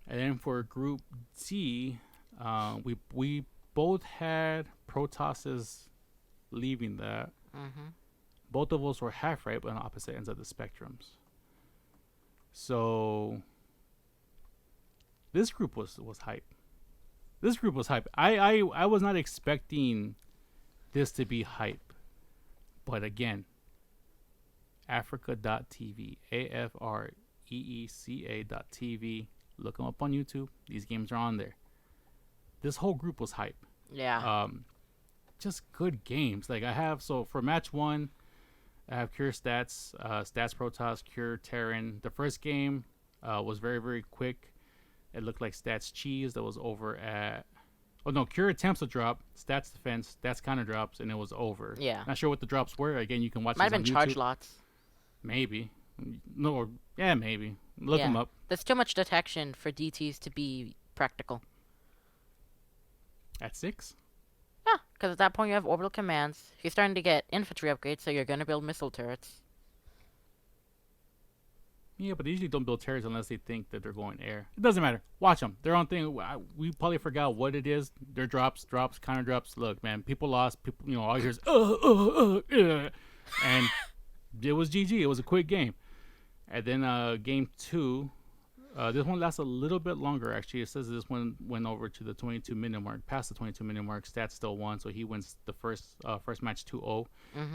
And then for Group C, we both had Protosses leaving that. Mm-hmm. Both of us were half right, but on opposite ends of the spectrums. So this group was hype. This group was hype. I was not expecting this to be hype. But again, Africa.tv, AFREECA.tv. Look them up on YouTube. These games are on there. This whole group was hype. Yeah. Just good games. Like I have, so for match 1, I have Cure Stats, Stats Protoss, Cure Terran. The first game was very, very quick. It looked like Stats Cheese that was over at... Oh, no, Cure attempts to drop, Stats Defense, Stats Counter drops, and it was over. Yeah. Not sure what the drops were. Again, you can watch Might have these been on charge YouTube. lots. Maybe. No, or, yeah, maybe. Look them up. There's too much detection for DTs to be practical. At 6? Yeah, because at that point you have orbital commands. You're starting to get infantry upgrades, so you're going to build missile turrets. Yeah, but they usually don't build turrets unless they think that they're going air. It doesn't matter. Watch them. Their own thing. We probably forgot what it is. Their drops, counter drops. Look, man, people lost. People, all you hear is and it was GG. It was a quick game. And then game 2, this one lasts a little bit longer. Actually, it says this one went over to the 22-minute mark, past the 22-minute mark. Stats still won, so he wins the first match 2-0.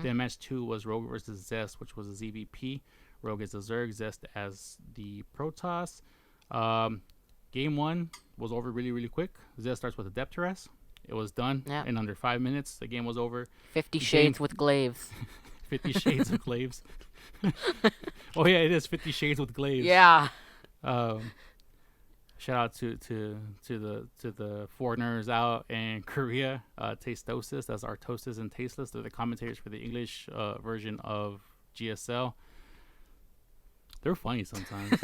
Then match 2 was Rogue versus Zest, which was a ZVP. Rogue as the Zerg, Zest as the Protoss. Game 1 was over really, really quick. Zest starts with a depth terrace. It was done in under 5 minutes. The game was over. 50 Shades with Glaives. 50 Shades of Glaives. Oh yeah, it is 50 Shades with Glaives. Yeah. Shout out to the foreigners out in Korea. Tastosis, that's Artosis and Tasteless. They're the commentators for the English version of GSL. They're funny sometimes.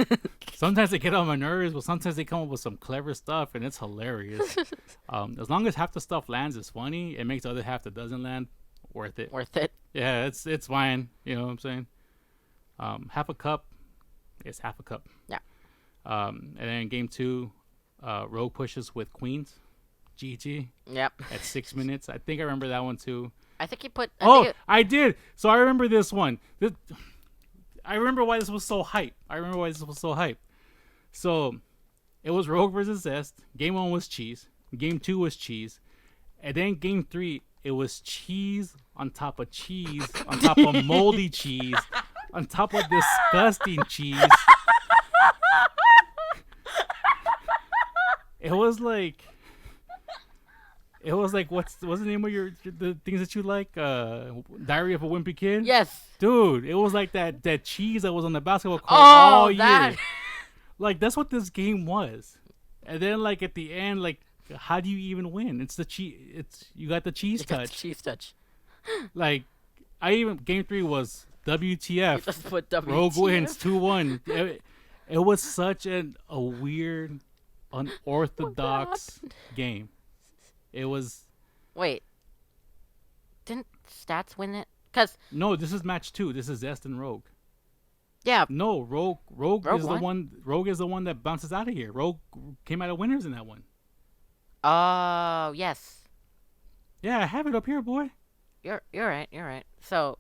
Sometimes they get on my nerves, but sometimes they come up with some clever stuff, and it's hilarious. As long as half the stuff lands, it's funny. It makes the other half that doesn't land worth it. Worth it. Yeah, it's fine. You know what I'm saying? Half a cup is half a cup. Yeah. And then game 2, Rogue pushes with Queens. GG. Yep. At 6 minutes. I think I remember that one too. I think he put. I did. So I remember this one. I remember why this was so hype. So it was Rogue versus Zest. Game 1 was cheese. Game 2 was cheese. And then game 3, it was cheese on top of cheese, on top of moldy cheese, on top of disgusting cheese. It was like what's the name of the things that you like? Diary of a Wimpy Kid? Yes. Dude, it was like that cheese that was on the basketball court all year. That. Like that's what this game was. And then like at the end, like how do you even win? It's the cheese. You got the cheese touch. The cheese touch. Like game 3 was WTF. Just put WTF. Rogue wins 2-1. It was such a weird, unorthodox game. It was. Wait. Didn't Stats win it? Cause no, this is match 2. This is Zest and Rogue. Yeah. No, Rogue is won? the one. Rogue is the one that bounces out of here. Rogue came out of winners in that one. Oh yes. Yeah, I have it up here, boy. You're right. So,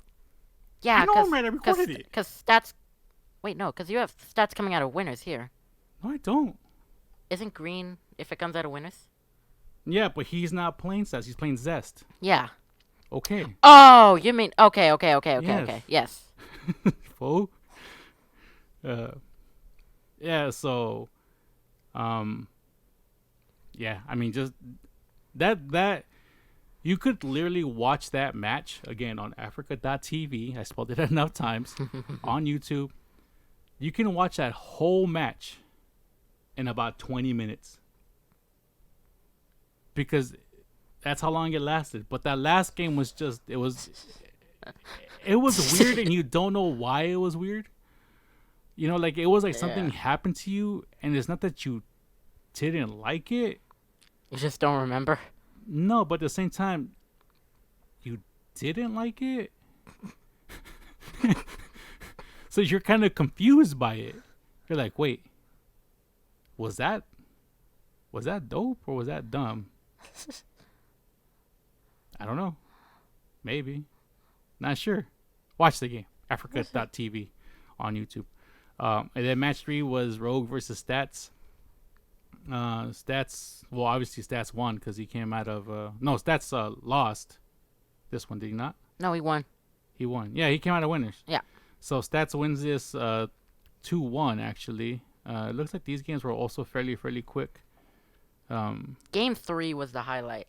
yeah. I know I'm right. I recorded it. Because Stats. Wait, no. Because you have Stats coming out of winners here. No, I don't. Isn't green if it comes out of winners? Yeah, but he's not playing Stats. He's playing Zest. Yeah. Okay. Oh, you mean okay. Yes. Fool. Yeah. So, yeah. I mean, just that you could literally watch that match again on Africa.tv. I spelled it enough times on YouTube. You can watch that whole match in about 20 minutes. Because that's how long it lasted. But that last game was just it was weird and you don't know why it was weird. You know, like it was like something happened to you and it's not that you didn't like it. You just don't remember? No, but at the same time you didn't like it. So you're kind of confused by it. You're like, wait, was that dope or was that dumb? I don't know. Maybe. Not sure. Watch the game. Africa.tv on YouTube. And then match 3 was Rogue versus Stats. Stats, well, obviously Stats won because he came out of... no, Stats lost. This one, did he not? No, he won. He won. Yeah, he came out of winners. Yeah. So Stats wins this 2-1, actually. It looks like these games were also fairly quick. Game 3 was the highlight.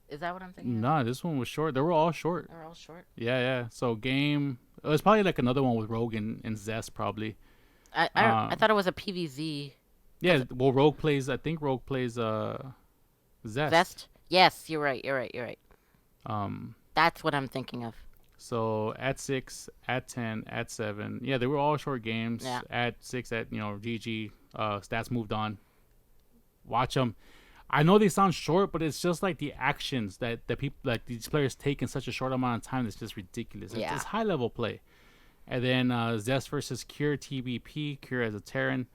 Is that what I'm thinking? Nah, this one was short. They were all short. They were all short? Yeah. So game... It was probably like another one with Rogue and Zest, probably. I thought it was a PVZ. Yeah, well, Rogue plays... I think Rogue plays Zest. Zest? Yes, you're right. That's what I'm thinking of. So at 6, at 10, at 7. Yeah, they were all short games. Yeah. At 6, GG. Stats moved on. Watch them. I know they sound short, but it's just like the actions that people, like these players take in such a short amount of time. That's just ridiculous. Yeah. It's high level play, And then Zest versus Cure Tbp. Cure as a Terran.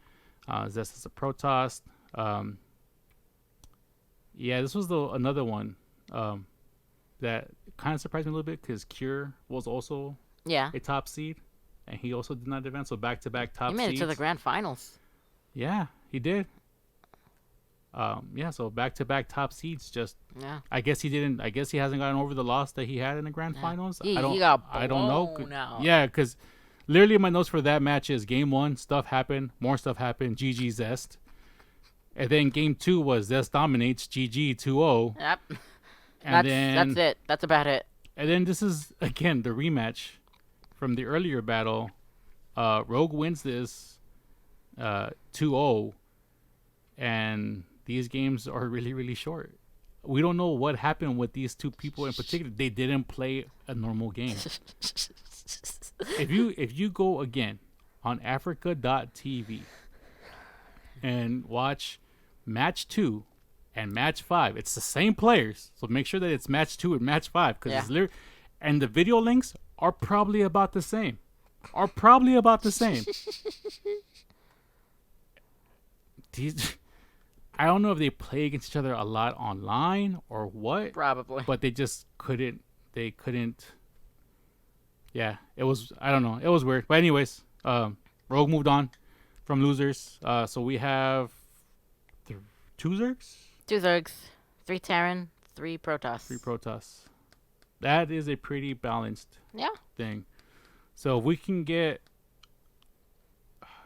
Zest as a Protoss. Yeah, this was another one that kind of surprised me a little bit because Cure was also a top seed, and he also did not advance. So back-to-back top seeds. He made it to the grand finals. Yeah, he did. So back-to-back top seeds. Just I guess he didn't. I guess he hasn't gotten over the loss that he had in the grand finals. He got blown I don't know. out. Yeah, because literally my notes for that match is game 1 stuff happened, more stuff happened. GG Zest. And then game 2 was Zest dominates. GG 2-0. Yep. And that's it. That's about it. And then this is again the rematch from the earlier battle. Rogue wins this 2-0, and these games are really, really short. We don't know what happened with these two people in particular. They didn't play a normal game. If you go again on Africa.tv and watch match 2 and match 5, it's the same players. So make sure that it's match 2 and match 5 because it's literally, and the video links are probably about the same. These, I don't know if they play against each other a lot online or what. Probably. But they just couldn't. They couldn't. Yeah, it was. I don't know. It was weird. But anyways, Rogue moved on from losers. So we have 2 Zergs. 2 Zergs, 3 Terran, 3 Protoss. 3 Protoss. That is a pretty balanced thing. So if we can get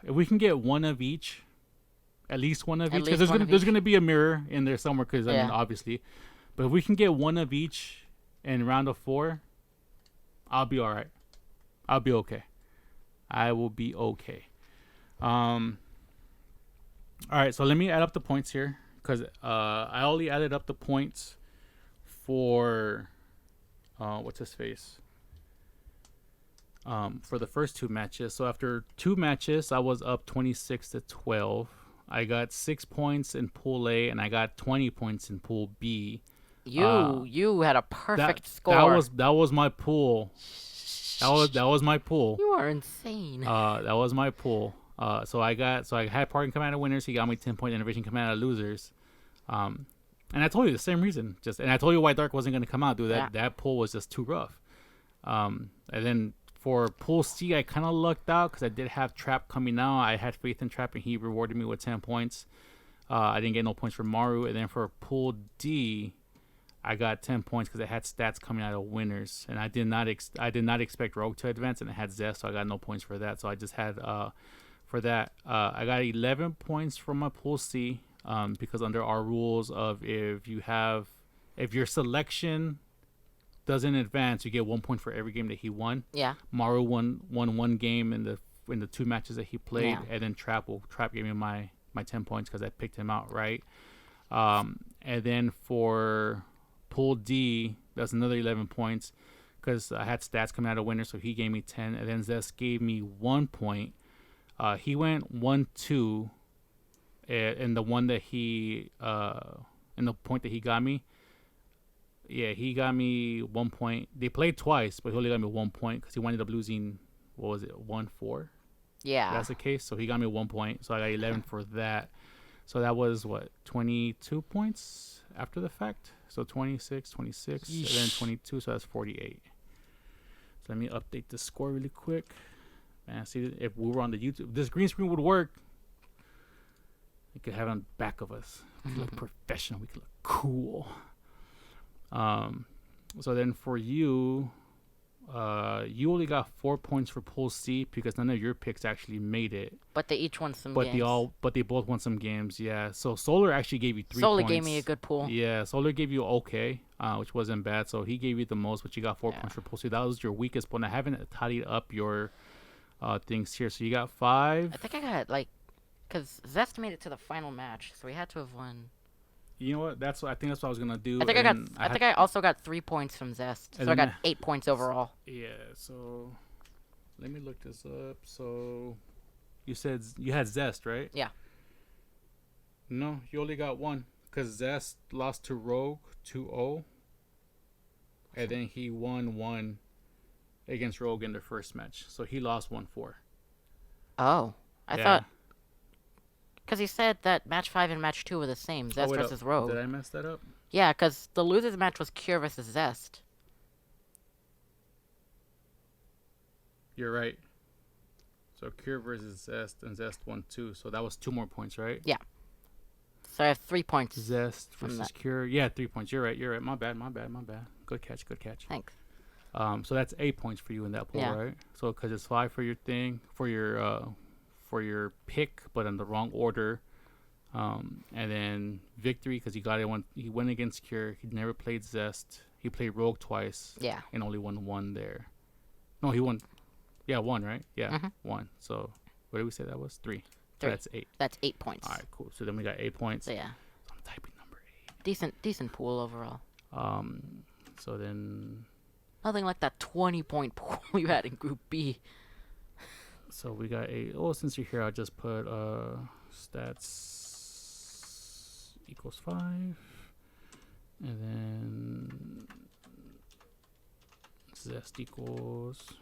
one of each, at least one of each, because there's gonna be a mirror in there somewhere. Because I mean, obviously, but if we can get one of each in round of 4, I'll be all right. I'll be okay. I will be okay. All right, so let me add up the points here because I only added up the points for what's his face. For the first 2 matches. So after 2 matches, I was up 26-12. I got 6 points in Pool A, and I got 20 points in Pool B. You had a perfect score. That was my pool. That was my pool. You are insane. That was my pool. So I had Parking Commander winners. He got me 10 point Innovation Commander losers. And I told you the same reason. And I told you why Dark wasn't going to come out, dude. That pool was just too rough. And then for Pool C, I kind of lucked out because I did have Trap coming out. I had faith in Trap, and he rewarded me with 10 points. I didn't get no points for Maru. And then for Pool D, I got 10 points because I had stats coming out of winners, and I did not expect Rogue to advance, and I had Zest, so I got no points for that. So I just had for that I got 11 points from my Pool C because under our rules of if your selection doesn't advance, you get 1 point for every game that he won. Yeah. Maru won 1 game in the 2 matches that he played, and then Trap gave me my 10 points because I picked him out right. And then for Pool D, that's another 11 points because I had stats coming out of winner, so he gave me 10. And then Zest gave me 1 point. He went 1-2 in the one that he in the point that he got me. Yeah, he got me 1 point. They played twice, but he only got me 1 point because he ended up losing. What was it? 1-4. Yeah, that's the case. So he got me 1 point. So I got 11 for that. So that was what, 22 points after the fact. So 26, and then 22. So that's 48. So let me update the score really quick. Man, see if we were on the YouTube, this green screen would work. We could have it on back of us. We could look professional. We could look cool. So then for you, you only got 4 points for Pool C because none of your picks actually made it. But they each won some games. But they both won some games, yeah. So Solar actually gave you 3 points. Solar gave me a good pool. Yeah, Solar gave you okay, which wasn't bad. So he gave you the most, but you got 4 points for Pool C. That was your weakest point. I haven't tallied up your things here. So you got 5. I think I got because Zest made it to the final match, so we had to have won. You know what? I think that's what I was gonna do. I think I also got 3 points from Zest, so I got 8 points overall. Yeah. So let me look this up. So you said you had Zest, right? Yeah. No, you only got 1 because Zest lost to Rogue 2-0, and then he won 1 against Rogue in their first match. So he lost 1-4. Oh, I Yeah. thought because he said that match 5 and match 2 were the same. Zest wait, versus Rogue. Did I mess that up? Yeah, because the losers match was Cure versus Zest. You're right. So Cure versus Zest, and Zest won 2. So that was 2 more points, right? Yeah. So I have 3 points. Zest From versus that. Cure. Yeah, 3 points. You're right. My bad. Good catch. Thanks. So that's 8 points for you in that pool, Yeah. right? So because it's 5 for your thing, for your pick, but in the wrong order. And then victory because he got it. He went against Cure. He never played Zest. He played Rogue twice. Yeah. And only won 1 there. No, he won. Yeah, 1, right? Yeah, Mhm. 1. So what did we say that was? 3. So 3. that's 8. That's 8 points. All right, cool. So then we got 8 points. So yeah, So I'm typing number 8. decent pool overall. So then, Nothing like that 20-point pool you had in Group B. so we got 8. Oh, since you're here, I'll just put stats equals 5, and then Zest equals.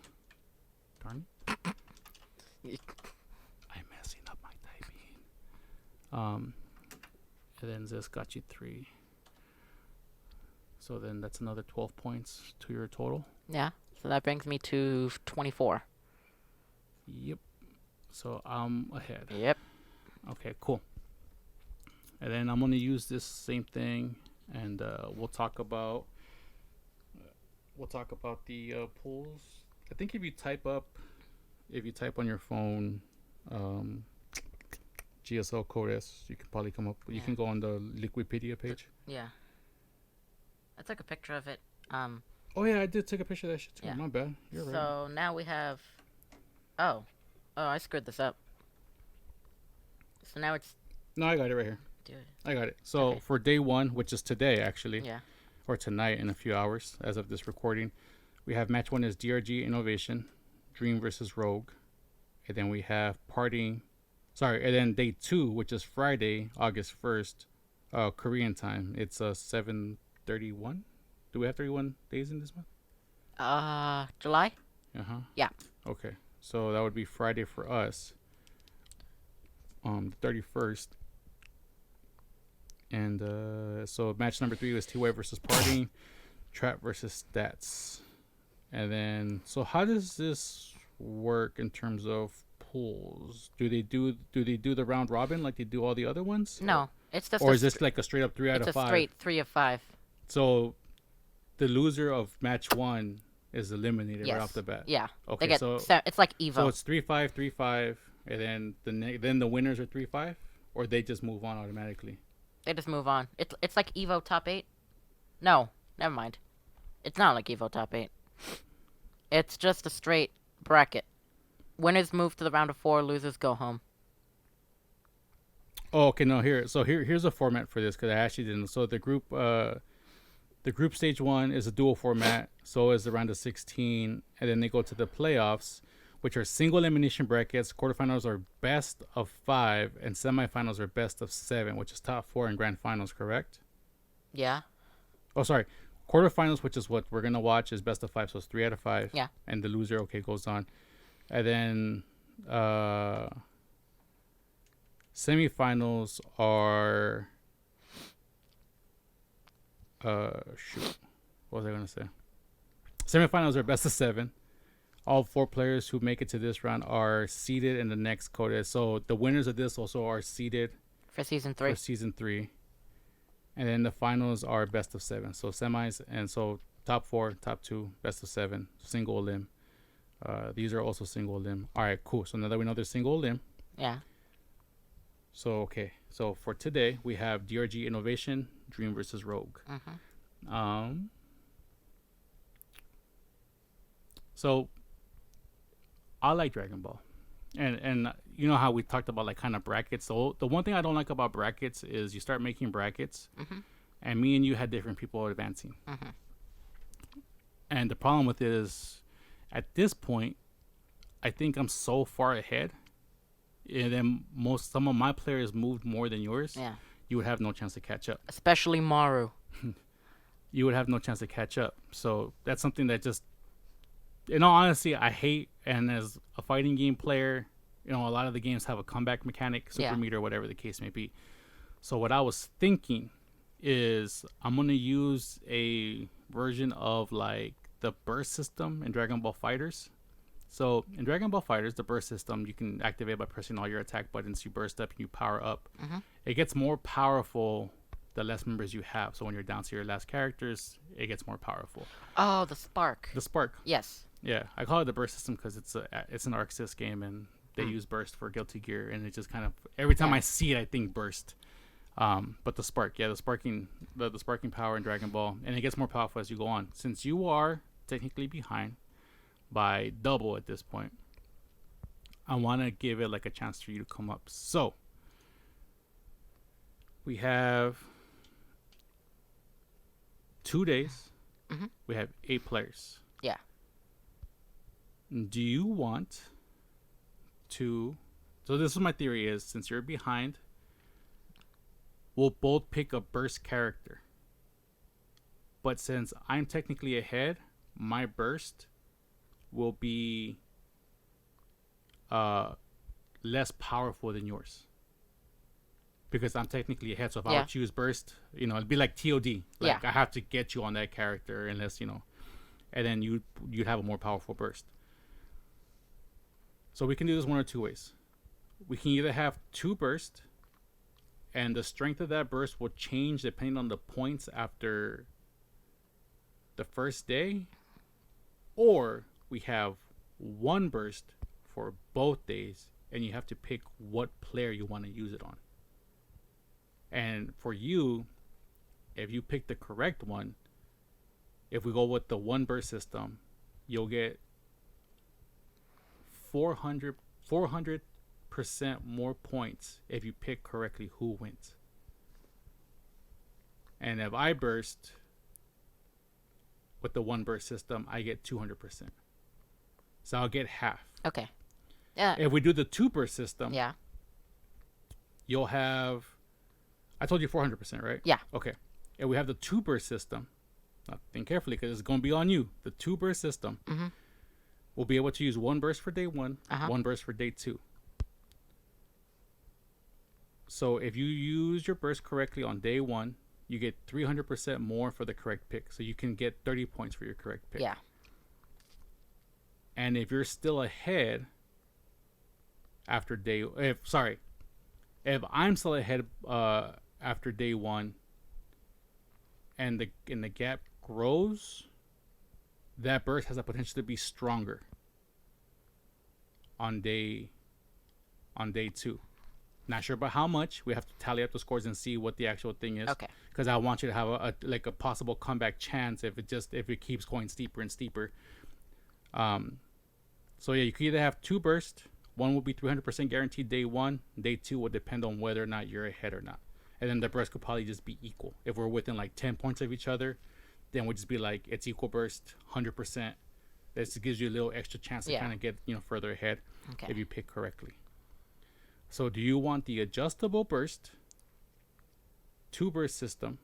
Darn it. I'm messing up my typing. And then Zest got you 3. So then that's another 12 points to your total. Yeah. So that brings me to 24. Yep. So I'm ahead. Yep. Okay, cool. And then I'm gonna use this same thing, and we'll talk about the pools. I think if you type on your phone, GSL code S, you can probably come up. You can go on the Liquipedia page. Yeah. I took a picture of it. Oh yeah, I did take a picture of that shit too. Yeah. My bad. You're right. So now we have. Oh, I screwed this up. So now it's. No, I got it right here. Dude. I got it. So Okay. for day 1, which is today actually, Yeah. or tonight in a few hours as of this recording, we have match 1 is DRG Innovation, Dream versus Rogue, and then we have and then day 2, which is Friday, August 1st, Korean time. It's 7:31. Do we have 31 days in this month? July? Yeah. Okay, so that would be Friday for us, the 31st. And so match number 3 was T-Way versus Partying, Trap versus Stats. And then, so how does this work in terms of pools? Do they do the round robin like they do all the other ones? No, it's just. Or is this like a straight up 3 out it's of 5? a straight 3 of 5. So the loser of match 1 is eliminated right off the bat. Yeah. Okay, They get so it's like Evo. so it's 3-5, 3-5, and then then the winners are 3-5, or they just move on automatically. They just move on. It's like Evo top 8. No, never mind. It's not like Evo top 8. It's just a straight bracket. Winners move to the round of 4. Losers go home. Oh, okay. No, here's a format for this because I actually didn't. So the group stage 1 is a dual format. So is the round of 16, and then they go to the playoffs, which are single elimination brackets. Quarterfinals are best of 5, and semifinals are best of 7, which is top 4 and grand finals. Correct? Yeah. Oh, sorry. Quarterfinals, which is what we're gonna watch, is best of 5, so it's 3 out of 5. Yeah. And the loser, goes on, and then semifinals are shoot, what was I gonna say? Semifinals are best of 7. All 4 players who make it to this round are seeded in the next quota. So the winners of this also are seeded For season 3. for season 3. And then the finals are best of 7. So semis, and so top 4, top 2, best of 7, single elim. These are also single elim. All right, cool. So now that we know they're single elim. Yeah. So, okay. So for today, we have DRG Innovation, Dream versus Rogue. So I like Dragon Ball. And you know how we talked about like kind of brackets. So the one thing I don't like about brackets is you start making brackets, and me and you had different people advancing. And the problem with it is, at this point, I think I'm so far ahead, and then some of my players moved more than yours. Yeah. You would have no chance to catch up. Especially Maru. You would have no chance to catch up. So that's something that just in all honesty, I hate, and as a fighting game player, you know, a lot of the games have a comeback mechanic, super Yeah. meter, whatever the case may be. So what I was thinking is I'm gonna use a version of like the burst system in Dragon Ball Fighters. So in Dragon Ball Fighters, the burst system you can activate by pressing all your attack buttons. You burst up and you power up. It gets more powerful the less members you have. So when you're down to your last characters, it gets more powerful. Oh, the spark. The spark. Yes. Yeah, I call it the burst system because it's an Arc Sys game and they use burst for Guilty Gear, and it just kind of every time I see it, I think burst. But the spark, the sparking power in Dragon Ball, and it gets more powerful as you go on. Since you are technically behind by double at this point, I want to give it like a chance for you to come up. So we have 2 days. We have 8 players. Yeah. Do you want to? So this is my theory: is since you're behind, we'll both pick a burst character. But since I'm technically ahead, my burst will be less powerful than yours. Because I'm technically ahead, so if I would choose burst, you know, it'd be like TOD. Like I have to get you on that character unless, you know, and then you'd have a more powerful burst. So we can do this one or two ways. We can either have 2 bursts, and the strength of that burst will change depending on the points after the first day, or we have 1 burst for both days, and you have to pick what player you want to use it on. And for you, if you pick the correct one, if we go with the 1 burst system, you'll get 400% more points if you pick correctly who wins. And if I burst with the 1 burst system, I get 200%. So I'll get half. Okay. Yeah. If we do the 2 burst system, Yeah. you'll have, I told you 400%, right? Yeah. Okay. If we have the 2 burst system, now think carefully because it's going to be on you. The 2 burst system, we'll be able to use 1 burst for day 1, 1 burst for day 2. So if you use your burst correctly on day 1, you get 300% more for the correct pick. So you can get 30 points for your correct pick. Yeah. And if you're still ahead after if I'm still ahead after day 1 and the gap grows, that burst has a potential to be stronger on day 2. Not sure about how much. We have to tally up the scores and see what the actual thing is. Okay. Because I want you to have a possible comeback chance if it keeps going steeper and steeper. So yeah, you could either have 2 bursts. 1 will be 300% guaranteed day 1. Day 2 will depend on whether or not you're ahead or not. And then the burst could probably just be equal. If we're within like 10 points of each other, then we'll just be like, it's equal burst, 100%. This gives you a little extra chance to kind of get, further ahead if you pick correctly. So do you want the adjustable burst, 2 burst system,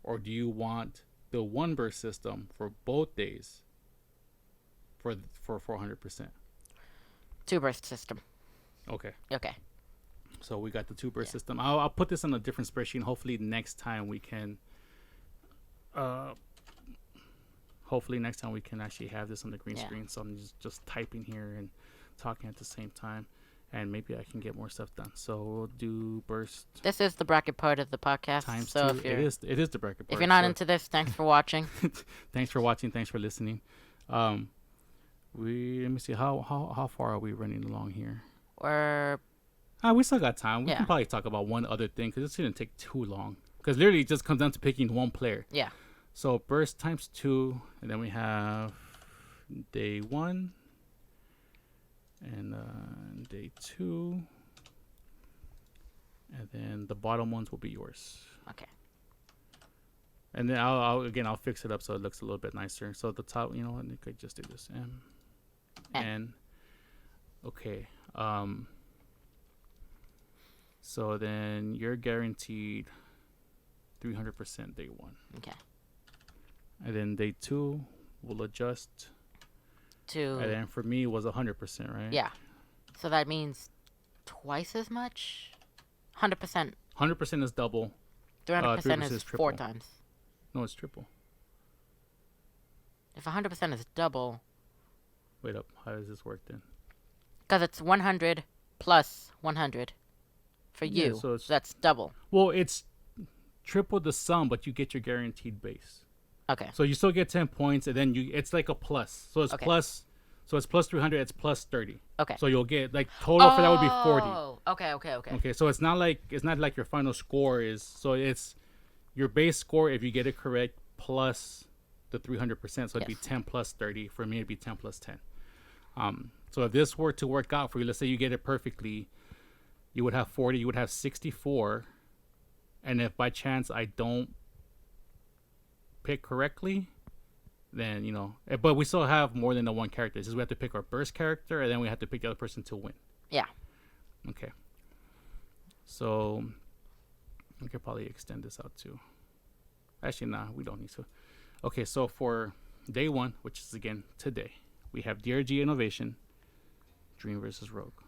or do you want the 1 burst system for both days for 400%? 2 burst system. Okay. Okay. So we got the 2 burst system. I'll put this on a different spreadsheet. Hopefully next time we can actually have this on the green screen. So I'm just typing here and talking at the same time, and maybe I can get more stuff done. So we'll do burst. This is the bracket part of the podcast. Times so 2. if you're, it is the bracket part. If you're not into this, thanks for watching. Thanks for watching. Thanks for listening. Let me see how far are we running along here? We still got time. We can probably talk about one other thing because it shouldn't take too long. Because literally it just comes down to picking 1 player. Yeah. So burst times 2, and then we have day 1 and day 2, and then the bottom ones will be yours. Okay. And then I'll fix it up so it looks a little bit nicer. So the top, I could just do this N. Okay. So then you're guaranteed 300% day 1. Okay. And then day 2 will adjust to. And then for me, it was 100%, right? Yeah. So that means twice as much? 100%. 100% is double. 300% 300% is triple. 4 times. No, it's triple. If 100% is double, Wait up. How does this work then? because it's 100 plus 100 for Yeah, you. so it's- That's double. Well, it's triple the sum, but you get your guaranteed base. Okay. So you still get 10 points, and then it's like a plus. So it's Okay. plus. So it's plus 300. It's plus 30. Okay. So you'll get like total for that would be 40. Oh, okay. Okay, so it's not like your final score is. So it's your base score if you get it correct plus the 300%. So it'd be Yes. 10 plus 30. For me, it'd be 10 plus 10. So if this were to work out for you, let's say you get it perfectly, you would have 40. You would have 64. And if by chance I don't pick correctly, then but we still have more than the one character. It's just we have to pick our burst character, and then we have to pick the other person to win. Yeah. Okay. So we could probably extend this out too. Actually, nah, we don't need to. Okay, so for day 1, which is again today, we have DRG Innovation, Dream versus Rogue.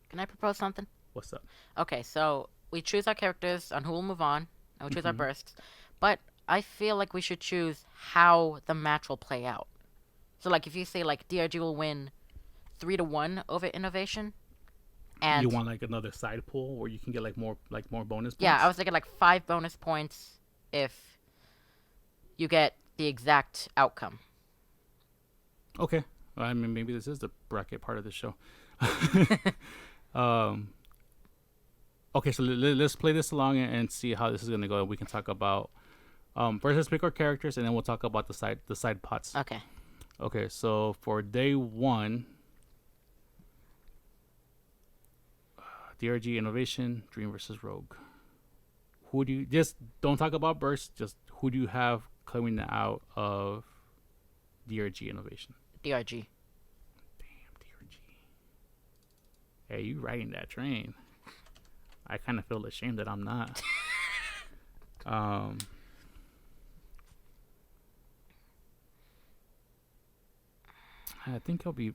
Can I propose something? What's up? Okay, so we choose our characters on who will move on, and we choose our bursts. But I feel like we should choose how the match will play out. So, like, if you say, like, DRG will win 3-1 over Innovation, and You want like another side pool where you can get like more bonus points? yeah, I was thinking like 5 bonus points if you get the exact outcome. Okay. I mean, maybe this is the bracket part of the show. Okay, so let's play this along and see how this is gonna go. We can talk about first. Let's pick our characters, and then we'll talk about the side pots. Okay. Okay, so for day 1, DRG Innovation, Dream versus Rogue. Who do you just don't talk about burst? Just who do you have coming out of DRG Innovation? DRG. Damn, DRG. Hey, you riding that train? I kind of feel ashamed that I'm not. I think I'll be.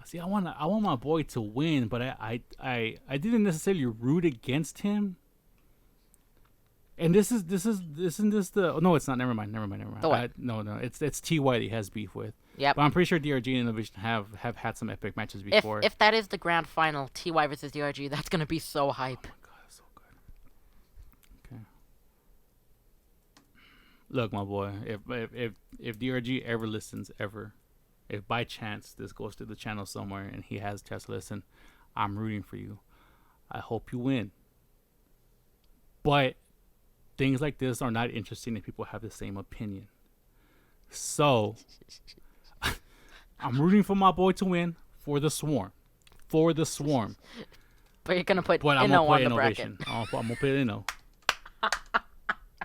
See, I want my boy to win, but I didn't necessarily root against him. And this isn't this the? Oh, no, it's not. Never mind. The what? No, it's TY that he has beef with. Yep. But I'm pretty sure DRG and Innovation have had some epic matches before. If that is the grand final, TY versus DRG, that's gonna be so hype. Oh my god, that's so good. Okay. Look, my boy, if DRG ever listens, if by chance this goes to the channel somewhere and he has a chance to listen, I'm rooting for you. I hope you win. But things like this are not interesting if people have the same opinion. So I'm rooting for my boy to win for the Swarm. For the Swarm. But you're gonna put But I'm Inno gonna put on the Innovation. bracket. I'm gonna put Inno. I'm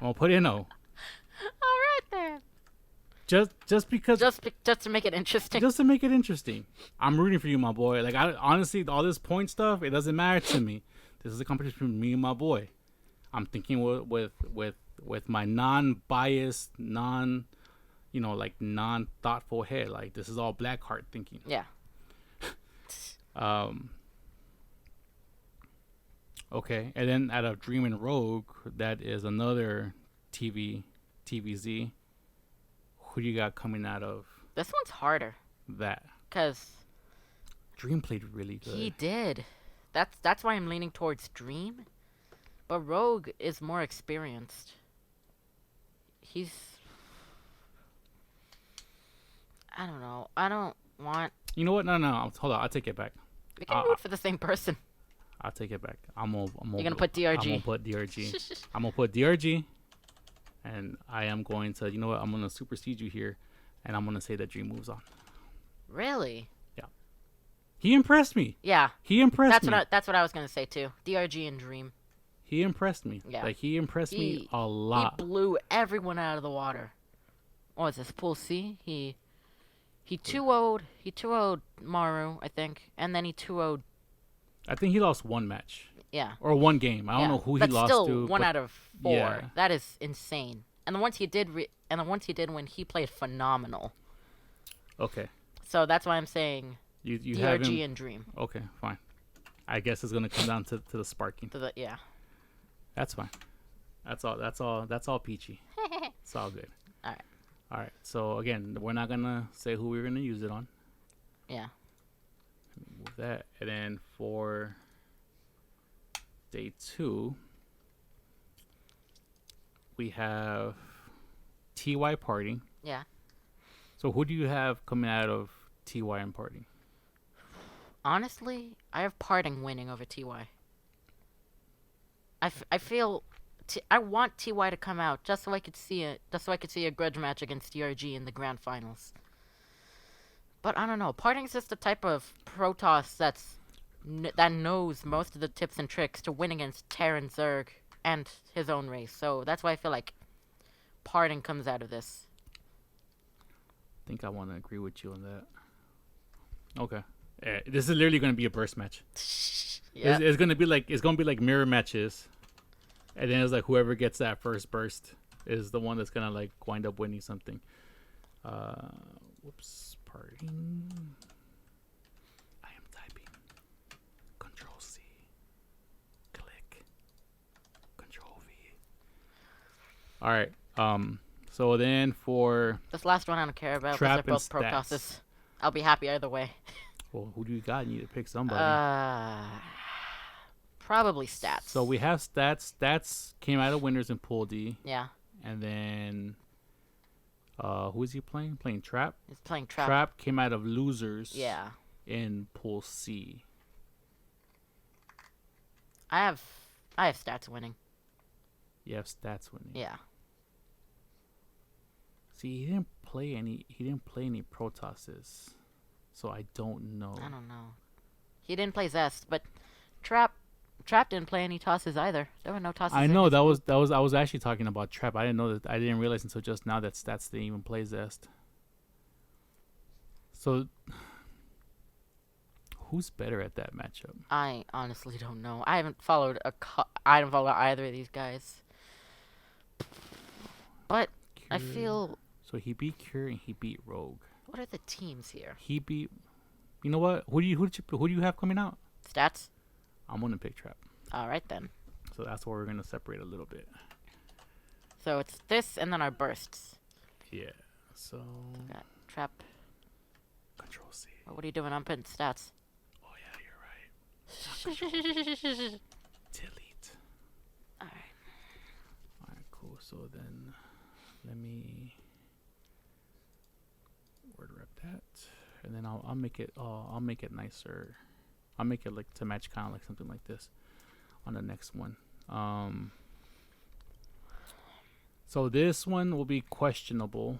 gonna put Inno. All right then. Just because. Just to make it interesting. Just to make it interesting. I'm rooting for you, my boy. Like, honestly, all this point stuff, it doesn't matter to me. This is a competition between me and my boy. I'm thinking with my non-biased, non-thoughtful head. Like, this is all Blackheart thinking. Yeah. Okay, and then out of Dream and Rogue, that is another TVZ. Who do you got coming out of This one's harder. that? Cause Dream played really good. he did. That's why I'm leaning towards Dream. But Rogue is more experienced. He's. I don't know. I don't want. You know what? No. Hold on. I'll take it back. We can root for the same person. I'll take it back. I'm gonna put DRG. I'm gonna put DRG. I'm gonna put DRG. And I am going to, you know what? I'm gonna supersede you here, and I'm gonna say that Dream moves on. Really? Yeah. He impressed me. Yeah. He impressed me. That's what I was gonna say too. DRG and Dream. He impressed me. Yeah. Like, he impressed me a lot. He blew everyone out of the water. What was this? Pool C? He 2-0'd Maru, I think, and then he 2-0'd. I think he lost one match. Yeah. Or one game. I don't know who he lost still to. one but out of 4. yeah. That is insane. And the ones he did when he played phenomenal. Okay. So that's why I'm saying You have DRG him. and Dream. Okay, fine. I guess it's gonna come down to the sparking. Yeah. That's fine. That's all peachy. It's all good. All right. All right. So again, we're not gonna say who we're gonna use it on. Yeah. Move that, and then for day 2, we have TY Party. Yeah. So who do you have coming out of TY and Party? Honestly, I have Parting winning over TY. I feel I want TY to come out just so I could see it, just so I could see a grudge match against DRG in the grand finals. But I don't know. Parting's just the type of Protoss that knows most of the tips and tricks to win against Terran Zerg and his own race. So that's why I feel like Parting comes out of this. I think I want to agree with you on that. Okay. This is literally going to be a burst match. Yeah. It's going to be like mirror matches. And then it's like whoever gets that first burst is the one that's going to like wind up winning something. Whoops. Parting. I am typing. Control C. Click. Control V. All right. So then for This last one I don't care about. Trap Those are and both stats. Protosses. I'll be happy either way. Well, who do you got? You need to pick somebody. Probably stats. So we have stats. Stats came out of winners in Pool D. Yeah. And then who is he playing? Playing Trap. He's playing Trap. Trap came out of losers. Yeah. In Pool C. I have stats winning. You have stats winning. Yeah. See, he didn't play any Protosses. So I don't know. I don't know. He didn't play Zest, but Trap didn't play any tosses either. There were no tosses. I know that was I was actually talking about Trap. I didn't know that. I didn't realize until just now that stats didn't even play Zest. So who's better at that matchup? I honestly don't know. I haven't followed I don't follow either of these guys. But Cure. I feel. So he beat Cure and he beat Rogue. What are the teams here? He beat. You know what? Who do you have coming out? Stats. I'm gonna pick Trap. All right then. So that's where we're gonna separate a little bit. So it's this and then our bursts. Yeah. So Got Trap. Control C. What are you doing? I'm putting stats. Oh yeah, you're right. Delete. All right. All right, cool. So then, let me word rep that, and then I'll make it. I'll make it nicer. I'll make it like to match kind of like something like this on the next one. So this one will be questionable.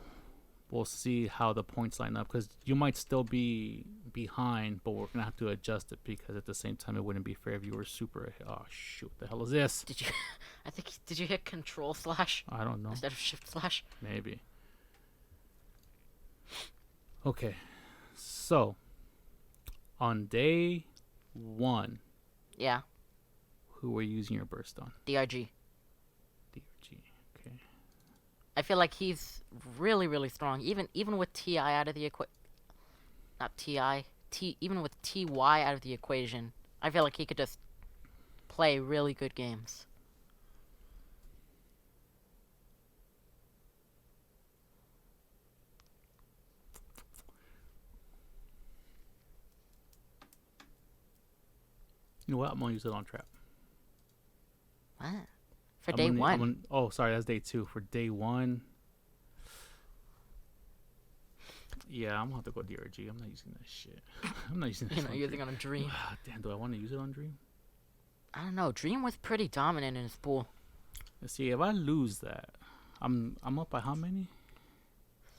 We'll see how the points line up because you might still be behind, but we're gonna have to adjust it because at the same time it wouldn't be fair if you were super. Oh shoot! What the hell is this? Did you? I think. Did you hit Control slash I don't know. instead of Shift slash? Maybe. Okay, so on day 1, Yeah. who were you using your burst on? DRG. DRG. Okay. I feel like he's really, really strong. Even with TI out of the not TI. Even with TY out of the equation, I feel like he could just play really good games. You know what? I'm gonna use it on Trap. What? For day 1. Oh, sorry, that's day 2. For day 1, yeah, I'm gonna have to go DRG. I'm not using that shit. I'm not using that. You're not using on a Dream. Damn, do I want to use it on Dream? I don't know. Dream was pretty dominant in his pool. Let's see. If I lose that, I'm up by how many?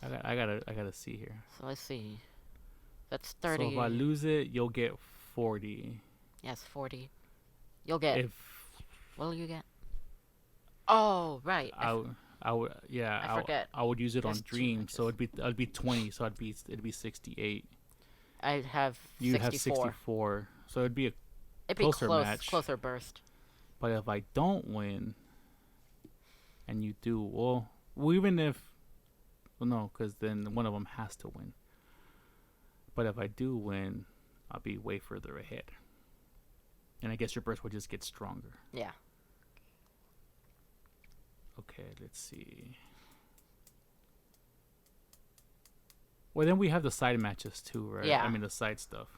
I gotta see here. So let's see. That's 30. So if I lose it, you'll get 40. Yes, 40. You'll get. If What will you get? Oh, right. I would, yeah, I forget. I would use it on There's two Dream, matches. so it'd be 20, so it'd be 68. I'd have You 64. have 64, so it'd be a. It'd be closer match. closer burst. But if I don't win, and you do, well even if, well, no, because then one of them has to win. But if I do win, I'll be way further ahead. And I guess your burst will just get stronger. Yeah. Okay, let's see. Well, then we have the side matches too, right? Yeah. I mean, the side stuff.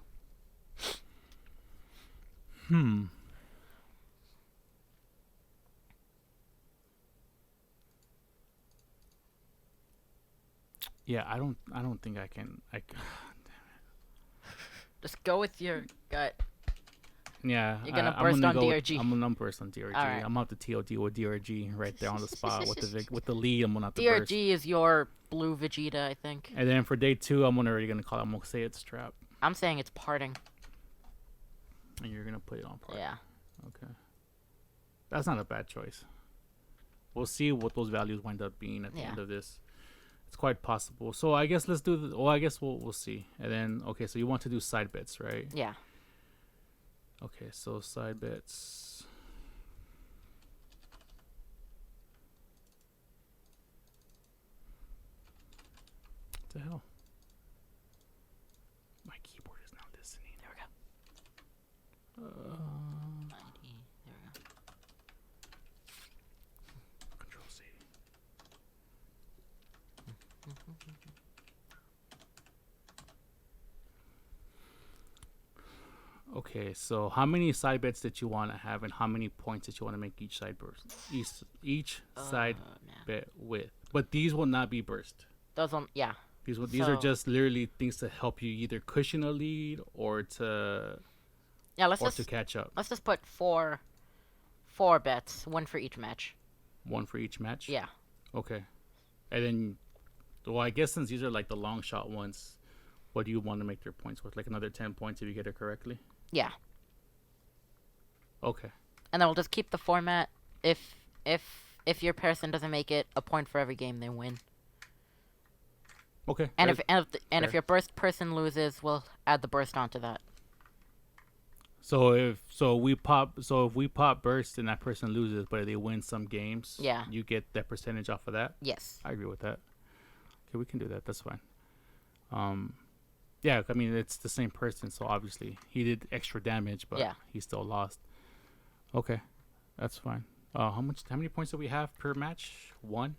Yeah, I don't think I can. Just go with your gut. Yeah, You're gonna I'm burst on go DRG. I'm gonna burst on DRG. Alright. I'm gonna have to TOD with DRG right there on the spot with the lead. I'm gonna have to burst. DRG is your blue Vegeta, I think. And then for day 2, I'm already gonna call it. I'm gonna say it's trap, I'm saying it's parting. and you're gonna put it on part. Yeah. Okay. That's not a bad choice. We'll see what those values wind up being at the Yeah. end of this. It's quite possible. So I guess let's do the. Well, I guess we'll see. And then okay, so you want to do side bets, right? Yeah. Okay, so side bets. What the hell? My keyboard is not listening. There we go. 90. There we go. Control C. Okay, so how many side bets did you want to have, and how many points did you want to make each side burst? Each side Man. bet with, but these will not be burst. Those one, yeah. These are just literally things to help you either cushion a lead or to Yeah, let's to just catch up. put four bets, one for each match. One for each match. Yeah. Okay, and then, well, I guess since these are like the long shot ones, what do you want to make your points with? Like another 10 points if you get it correctly. Yeah. Okay. And then we'll just keep the format. If your person doesn't make it, a point for every game they win. Okay. And fair. if your burst person loses, we'll add the burst onto that. So if we pop burst and that person loses, but they win some games, Yeah. you get that percentage off of that. Yes. I agree with that. Okay, we can do that. That's fine. Yeah, I mean it's the same person, so obviously he did extra damage, but Yeah. he still lost. Okay, that's fine. How many points do we have per match? 1. Do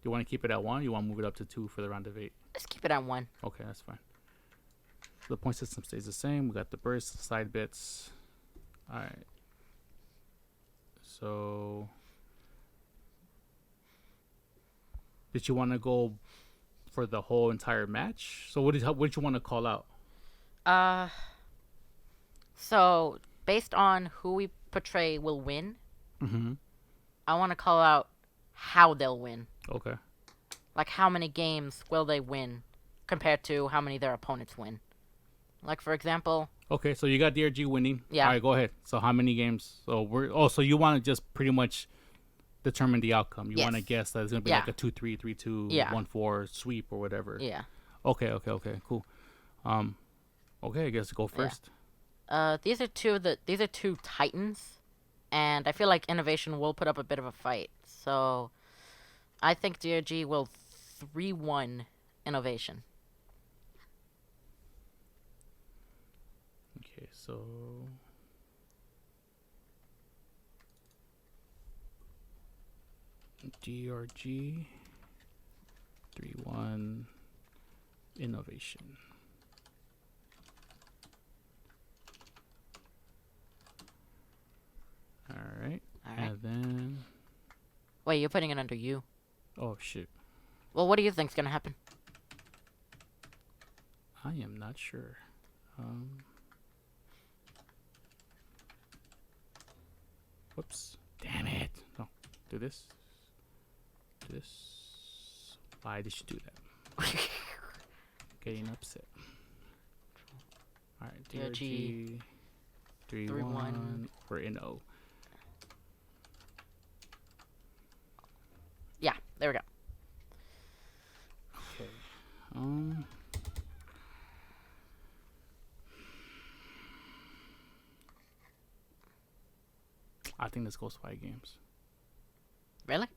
you want to keep it at 1? Or you want to move it up to 2 for the round of 8? Let's keep it at 1. Okay, that's fine. The point system stays the same. We got the burst, side bits. All right. So, did you want to go for the whole entire match? So, what did you want to call out? So based on who we portray will win, Mm-hmm. I want to call out how they'll win. Okay. Like how many games will they win compared to how many their opponents win. Like for example, Okay, so you got DRG winning. Yeah. All right, go ahead. So, how many games? So you want to just pretty much determine the outcome. You want to Yes. guess that it's gonna be Yeah. like a 2-3, 3-2, Yeah. 1-4 sweep or whatever. yeah. Okay, cool. Okay, I guess go first. These are two titans, and I feel like Innovation will put up a bit of a fight. So I think DRG will 3-1 Innovation. Okay, so DRG 3-1 Innovation. All right. All right. And then Wait, you're putting it under you. oh shit. Well, what do you think's gonna happen? I am not sure. Whoops. Damn it. No. Do this. Do this. Why did you do that? Getting upset. Alright, DRG 3-1 or NO. Yeah, there we go. Okay. I think this goes 5 games. Really?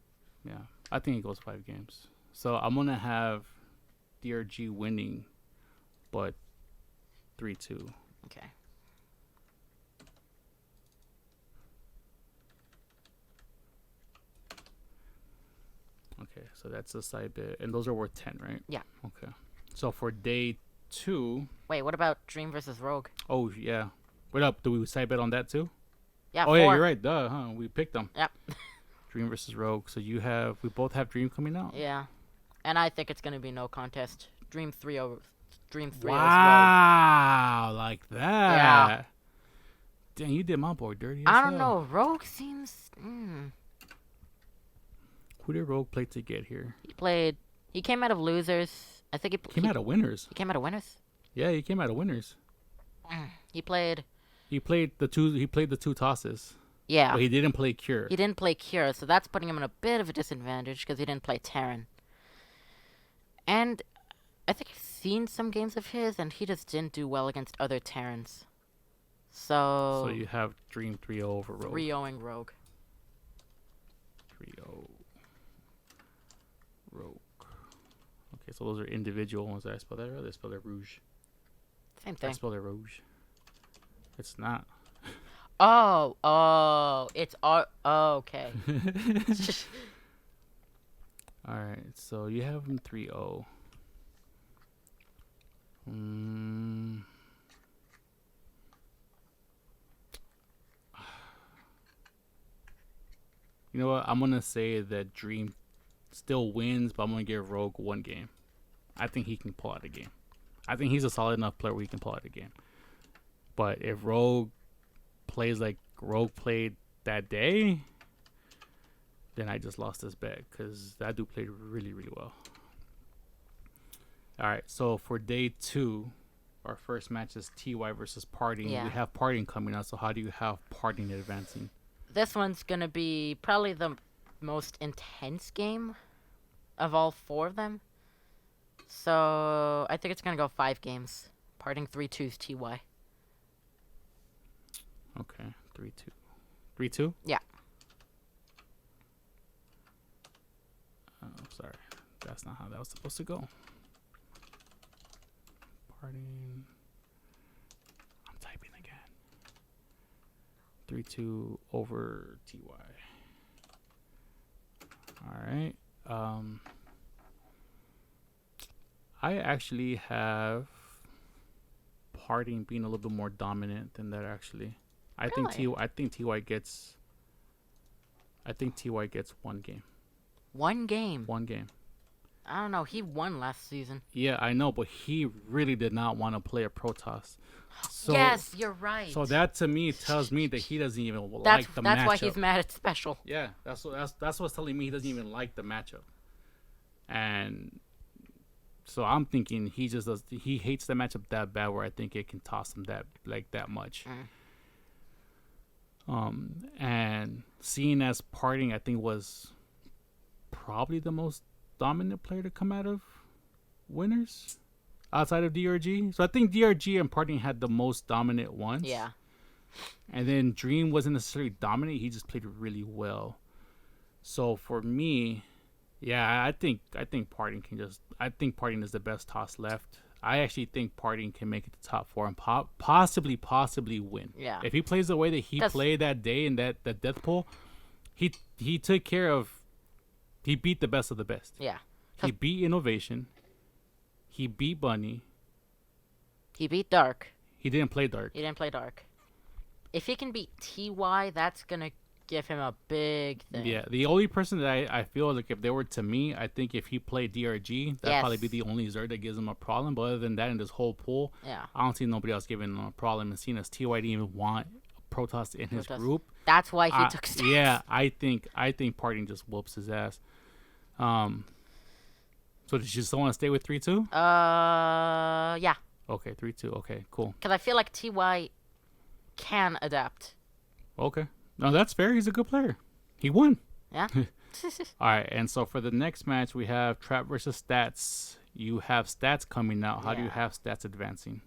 Yeah, I think it goes 5 games. So I'm gonna have DRG winning, but 3-2. Okay. Okay, so that's a side bet, and those are worth 10, right? Yeah. Okay. So for day 2, Wait, what about Dream versus Rogue? oh yeah. What up? Do we side bet on that too? Yeah, Oh 4. yeah, you're right. Duh, huh? We picked them. Yep. Dream versus Rogue. So we both have Dream coming out. Yeah. And I think it's going to be no contest. Dream 3 over Dream 3 over Rogue. Wow, like that. Yeah. Dang, you did my boy dirty. As I don't hell. know. Rogue seems. Who did Rogue play to get here? He came out of losers. I think He came out of winners. He came out of winners. Yeah, he came out of winners. He played. He played the two tosses. Yeah. But he didn't play Cure. He didn't play Cure, so that's putting him in a bit of a disadvantage because he didn't play Terran. And I think I've seen some games of his, and he just didn't do well against other Terrans. So you have Dream 3-0 over Rogue. 3-0ing Rogue. 3-0 Rogue. Okay, so those are individual ones. Did I spell that right? They spell it Rouge. Same I thing. spelled it Rouge. It's not. Oh, it's okay. Alright, so you have him 3-0. You know what? I'm going to say that Dream still wins, but I'm going to give Rogue one game. I think he can pull out a game. I think he's a solid enough player where he can pull out a game. But if Rogue plays like Rogue played that day, then I just lost this bet because that dude played really, really well. All right, so for day 2, our first match is TY versus Parting. Yeah. We have Parting coming out, so how do you have Parting advancing? This one's gonna be probably the most intense game of all 4 of them. So I think it's gonna go 5 games. Parting 3-2's TY. Okay, 3-2. 3-2? Yeah. Oh, sorry. That's not how that was supposed to go. Parting. I'm typing again. 3-2 over TY. Alright. I actually have Parting being a little bit more dominant than that actually. I think TY gets one game. One game. One game. I don't know. He won last season. Yeah, I know, but he really did not want to play a Protoss. So, yes, you're right. So that to me tells me that he doesn't even like the matchup. That's why he's mad at Special. Yeah, that's what's telling me he doesn't even like the matchup. And so I'm thinking he hates the matchup that bad where I think it can toss him that much. And seeing as Parting I think was probably the most dominant player to come out of winners outside of DRG. So I think DRG and Parting had the most dominant ones. Yeah. And then Dream wasn't necessarily dominant. He just played really well. So for me, yeah, I think Parting Parting is the best toss left. I actually think Parting can make it to top 4 and possibly win. Yeah. If he plays the way that he played that day in that death pool, he took care of. He beat the best of the best. Yeah. He beat Innovation. He beat Bunny. He beat Dark. He didn't play Dark. If he can beat TY, that's gonna give him a big thing. Yeah, the only person that I feel like if they were to me, I think if he played DRG, that'd probably be the only Zerg that gives him a problem. But other than that, in this whole pool, I don't see nobody else giving him a problem. And seeing as TY didn't even want Protoss in his group, that's why he took stats. Yeah, I think Parting just whoops his ass. So did you still want to stay with 3-2? Yeah. Okay, 3-2. Okay, cool. Because I feel like TY can adapt. Okay. No, that's fair. He's a good player. He won. Yeah. All right, and so for the next match, we have Trap versus Stats. You have Stats coming out. How do you have Stats advancing?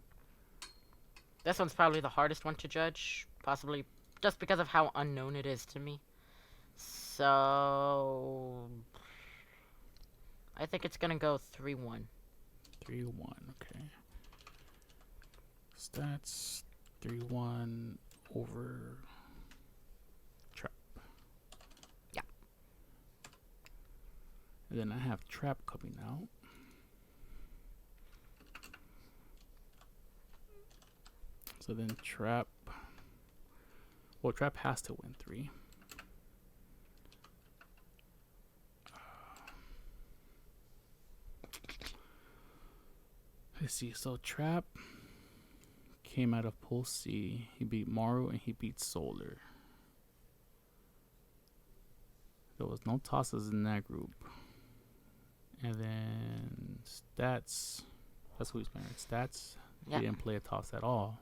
This one's probably the hardest one to judge, possibly just because of how unknown it is to me. So I think it's going to go 3-1. 3-1, okay. Stats 3-1 over Trap. Yeah. And then I have Trap coming out. So then Trap. Well, Trap has to win 3. Let's see. So Trap came out of Pool C. He beat Maru and he beat Solar. There was no tosses in that group. And then Stats. That's who he's playing. Right? Stats. Yeah. He didn't play a toss at all.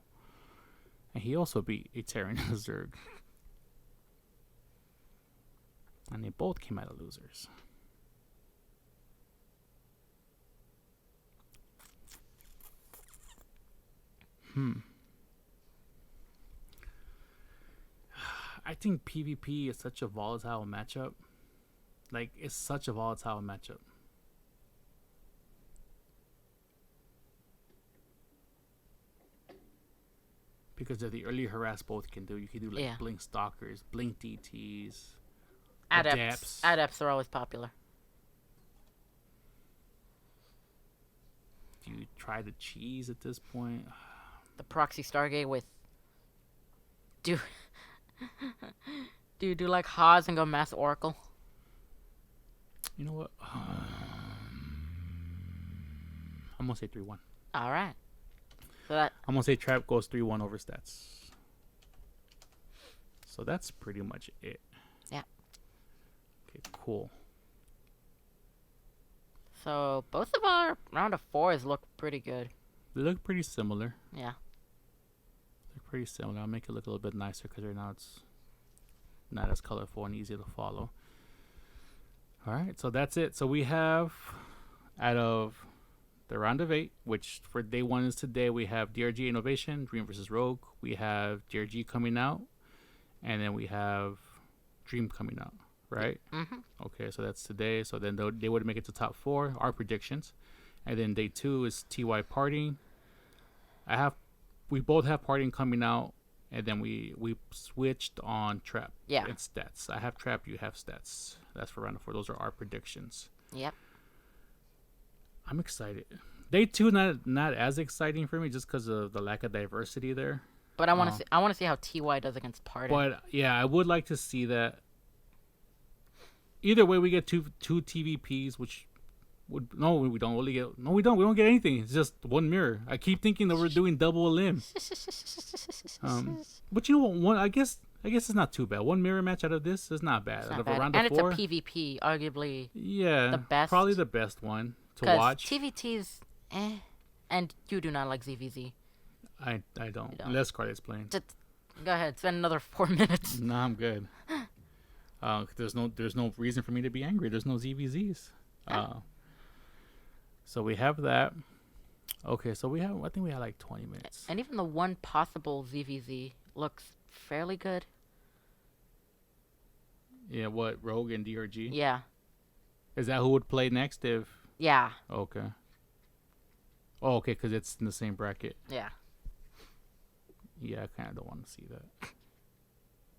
And he also beat a Terran and a Zerg. And they both came out of losers. I think PvP is such a volatile matchup. Like, it's such a volatile matchup. Because of the early harass both can do. You can do like Blink Stalkers, Blink DTs, Adepts. Adepts are always popular. Do you try the cheese at this point? The proxy Stargate with do you do like Haas and go Mass Oracle? You know what? I'm gonna say 3-1. All right. So that I'm gonna say Trap goes 3-1 over Stats. So that's pretty much it. Yeah. Okay, cool. So both of our round of 4s look pretty good. They look pretty similar. Yeah. They're pretty similar. I'll make it look a little bit nicer because right now it's not as colorful and easy to follow. All right, so that's it. So we have, out of the round of 8, which for day 1 is today, we have DRG Innovation, Dream versus Rogue. We have DRG coming out, and then we have Dream coming out, right? Mm-hmm. Okay, so that's today. So then they would make it to top 4, our predictions. And then day 2 is TY Partying. We both have Partying coming out, and then we switched on Trap. Yeah. And Stats. I have Trap, you have Stats. That's for round of 4. Those are our predictions. Yep. I'm excited. Day 2 not as exciting for me just because of the lack of diversity there. But I want to see. I want to see how TY does against Party. But yeah, I would like to see that. Either way, we get two TVPs, which would we don't really get. No, we don't. We don't get anything. It's just one mirror. I keep thinking that we're doing double a limb. But you know what? I guess it's not too bad. One mirror match out of this is not bad. It's Out not of bad. a round And of it's 4, a PvP, arguably. Yeah, the best. Probably the best one to 'Cause watch. TVT's, and you do not like ZVZ. I don't. Unless Scarlett's playing. Just go ahead, spend another 4 minutes. No, I'm good. There's no reason for me to be angry. There's no ZVZs. So we have that. Okay, so I think we have like 20 minutes. And even the one possible ZVZ looks fairly good. Yeah, what, Rogue and DRG? Yeah. Is that who would play next if... Yeah. Okay. Oh, okay, because it's in the same bracket. Yeah. Yeah, I kind of don't want to see that.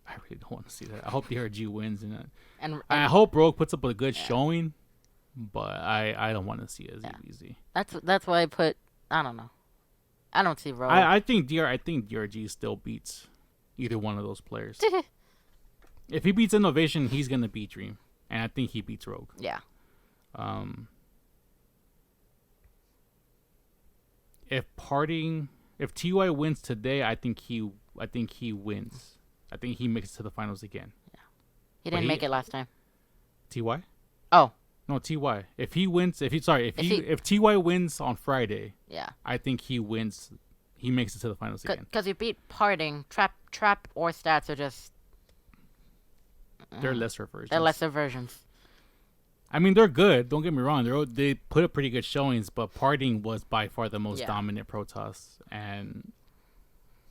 I really don't want to see that. I hope DRG wins in it. And I hope Rogue puts up a good showing, but I don't want to see it as easy. That's why I put. I don't know. I don't see Rogue. I think DRG still beats either one of those players. If he beats Innovation, he's gonna beat Dream, and I think he beats Rogue. Yeah. If TY wins today, I think he wins. I think he makes it to the finals again. Yeah. He didn't make it last time. TY? Oh. No, TY. If TY wins on Friday, yeah, I think he wins. He makes it to the finals again. Because you beat Parting, Trap or Stats are just. They're lesser versions. They're lesser versions. I mean, they're good. Don't get me wrong. They put up pretty good showings, but Parting was by far the most dominant Protoss, and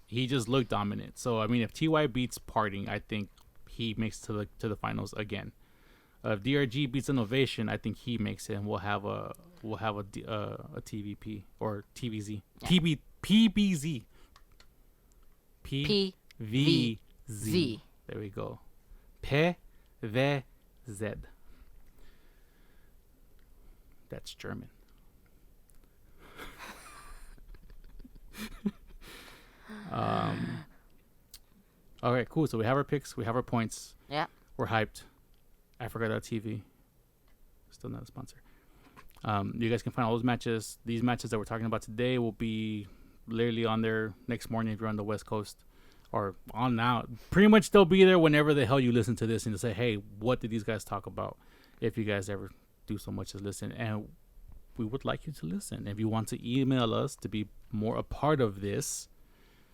he just looked dominant. So I mean, if TY beats Parting, I think he makes it to the finals again. If DRG beats Innovation, I think he makes it, and we'll have a TVP or TVZ, PBZ. P-V-Z. Z. There we go. P-V-Z. That's German. All right, cool. So we have our picks. We have our points. Yeah. We're hyped. Africa.tv. Still not a sponsor. You guys can find all those matches. These matches that we're talking about today will be literally on there next morning if you're on the West Coast. Or on now. Pretty much they'll be there whenever the hell you listen to this and to say, hey, what did these guys talk about? If you guys ever do so much as listen. And we would like you to listen. If you want to email us to be more a part of this,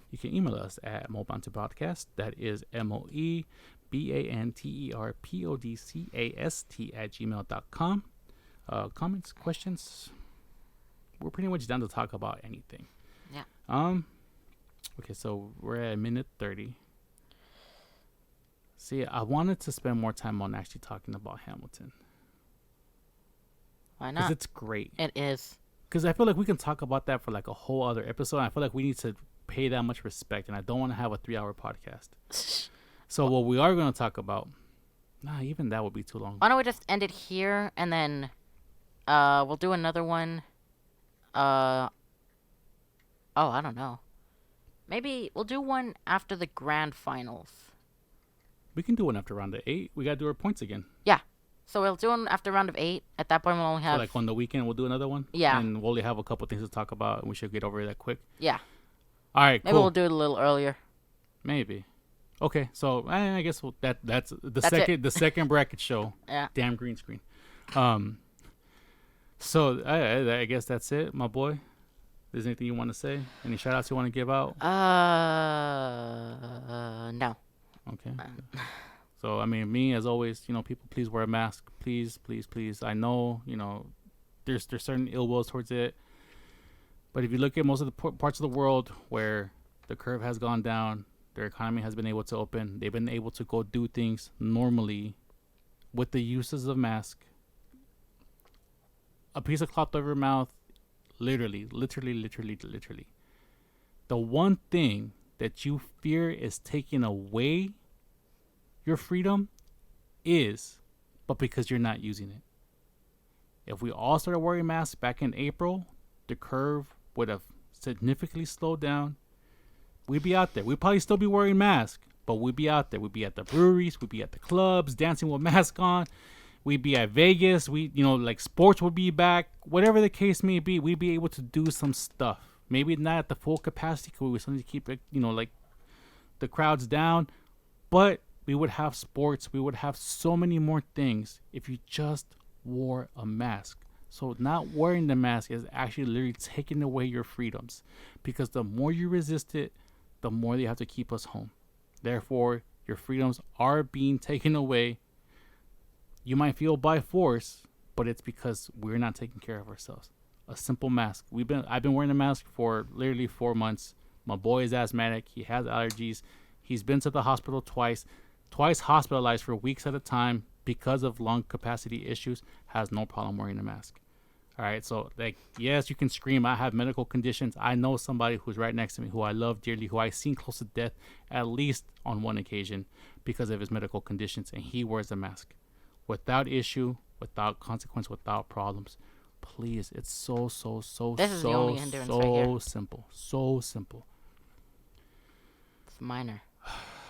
you can email us at mobanterpodcast. That is moebanterpodcast@gmail.com. Comments, questions. We're pretty much down to talk about anything. Yeah. Okay, so we're at minute 30. See, I wanted to spend more time on actually talking about Hamilton. Why Because not? it's great. It is. Because I feel like we can talk about that for like a whole other episode. I feel like we need to pay that much respect, and I don't want to have a 3-hour podcast. So what we are going to talk about, even that would be too long. Why don't we just end it here and then we'll do another one. I don't know. Maybe we'll do one after the grand finals. We can do one after round of 8. We got to do our points again. Yeah. So we'll do one after round of 8. At that point, we'll only So have... like on the weekend, we'll do another one? Yeah. And we'll only have a couple things to talk about, and we should get over that quick. Yeah. All right, Maybe cool. we'll do it a little earlier. Maybe. Okay, so I guess that's the second bracket show. Yeah. Damn green screen. So I guess that's it, my boy. Is there anything you want to say? Any shout outs you want to give out? No. Okay. So I mean, me as always, people, please wear a mask, please, please, please. I know, there's certain ill wills towards it, but if you look at most of the parts of the world where the curve has gone down, their economy has been able to open, they've been able to go do things normally with the uses of mask. A piece of cloth over your mouth, literally. The one thing that you fear is taking away your freedom but because you're not using it. If we all started wearing masks back in April, the curve would have significantly slowed down. We'd be out there. We'd probably still be wearing masks, but we'd be out there. We'd be at the breweries. We'd be at the clubs, dancing with masks on. We'd be at Vegas. Like sports would be back. Whatever the case may be, we'd be able to do some stuff. Maybe not at the full capacity because we still need to keep, like the crowds down. But we would have sports. We would have so many more things if you just wore a mask. So not wearing the mask is actually literally taking away your freedoms, because the more you resist it, the more they have to keep us home. Therefore, your freedoms are being taken away. You might feel by force, but it's because we're not taking care of ourselves. A simple mask. I've been wearing a mask for literally 4 months. My boy is asthmatic. He has allergies. He's been to the hospital twice hospitalized for weeks at a time because of lung capacity issues. Has no problem wearing a mask. All right, so yes, you can scream. I have medical conditions. I know somebody who's right next to me who I love dearly, who I've seen close to death at least on one occasion because of his medical conditions, and he wears a mask without issue, without consequence, without problems. Please, it's so This is the only hindrance right here. simple, so simple. It's minor.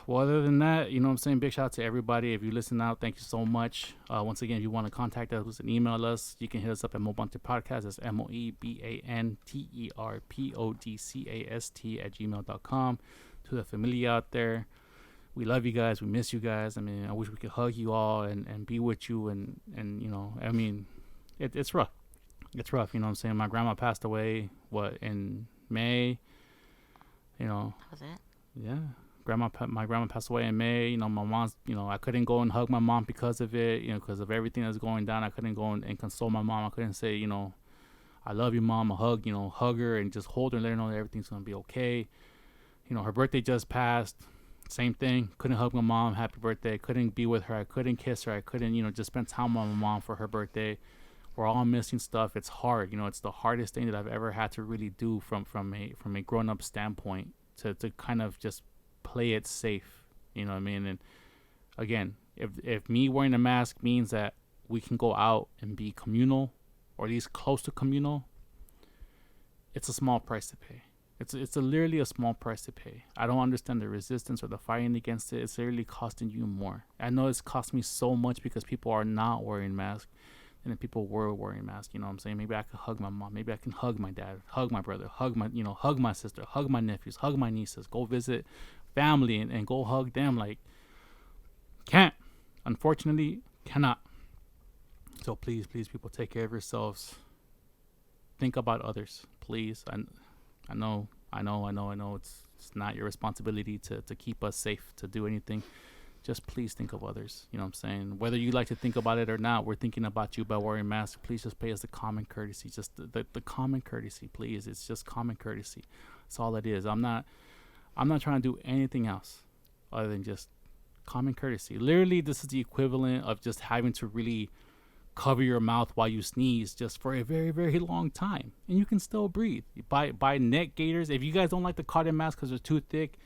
Well, other than that, what I'm saying? Big shout out to everybody. If you listen out, thank you so much. Once again, if you want to contact us and email us, you can hit us up at mobanterpodcast. That's moebanterpodcast@gmail.com. To the familia out there, we love you guys. We miss you guys. I mean, I wish we could hug you all and be with you. And it's rough. It's rough. You know what I'm saying? My grandma passed away, in May? That was it? Yeah. My grandma passed away in May. My mom's, I couldn't go and hug my mom because of it, because of everything that's going down. I couldn't go and console my mom. I couldn't say, I love you, Mom. Hug her and just hold her and let her know that everything's going to be okay. Her birthday just passed. Same thing. Couldn't hug my mom. Happy birthday. Couldn't be with her. I couldn't kiss her. I couldn't, just spend time with my mom for her birthday. We're all missing stuff. It's hard. It's the hardest thing that I've ever had to really do from a grown-up standpoint to kind of just play it safe. You know what I mean? And again, if me wearing a mask means that we can go out and be communal, or at least close to communal, it's a small price to pay. It's literally a small price to pay. I don't understand the resistance or the fighting against it. It's literally costing you more. I know it's cost me so much because people are not wearing masks, and then people were wearing masks. You know what I'm saying? Maybe I could hug my mom. Maybe I can hug my dad, hug my brother, hug my sister, hug my nephews, hug my nieces, go visit family and go hug them. Like, can't. Unfortunately, cannot. So please, people, take care of yourselves. Think about others, please. I know it's not your responsibility to keep us safe, to do anything. Just please think of others. You know what I'm saying? Whether you like to think about it or not, we're thinking about you by wearing masks. Please just pay us the common courtesy. Just the common courtesy, please. It's just common courtesy. That's all it is. I'm not trying to do anything else other than just common courtesy. Literally, this is the equivalent of just having to really cover your mouth while you sneeze just for a very, very long time, and you can still breathe. You buy neck gaiters. If you guys don't like the cotton masks because they're too thick,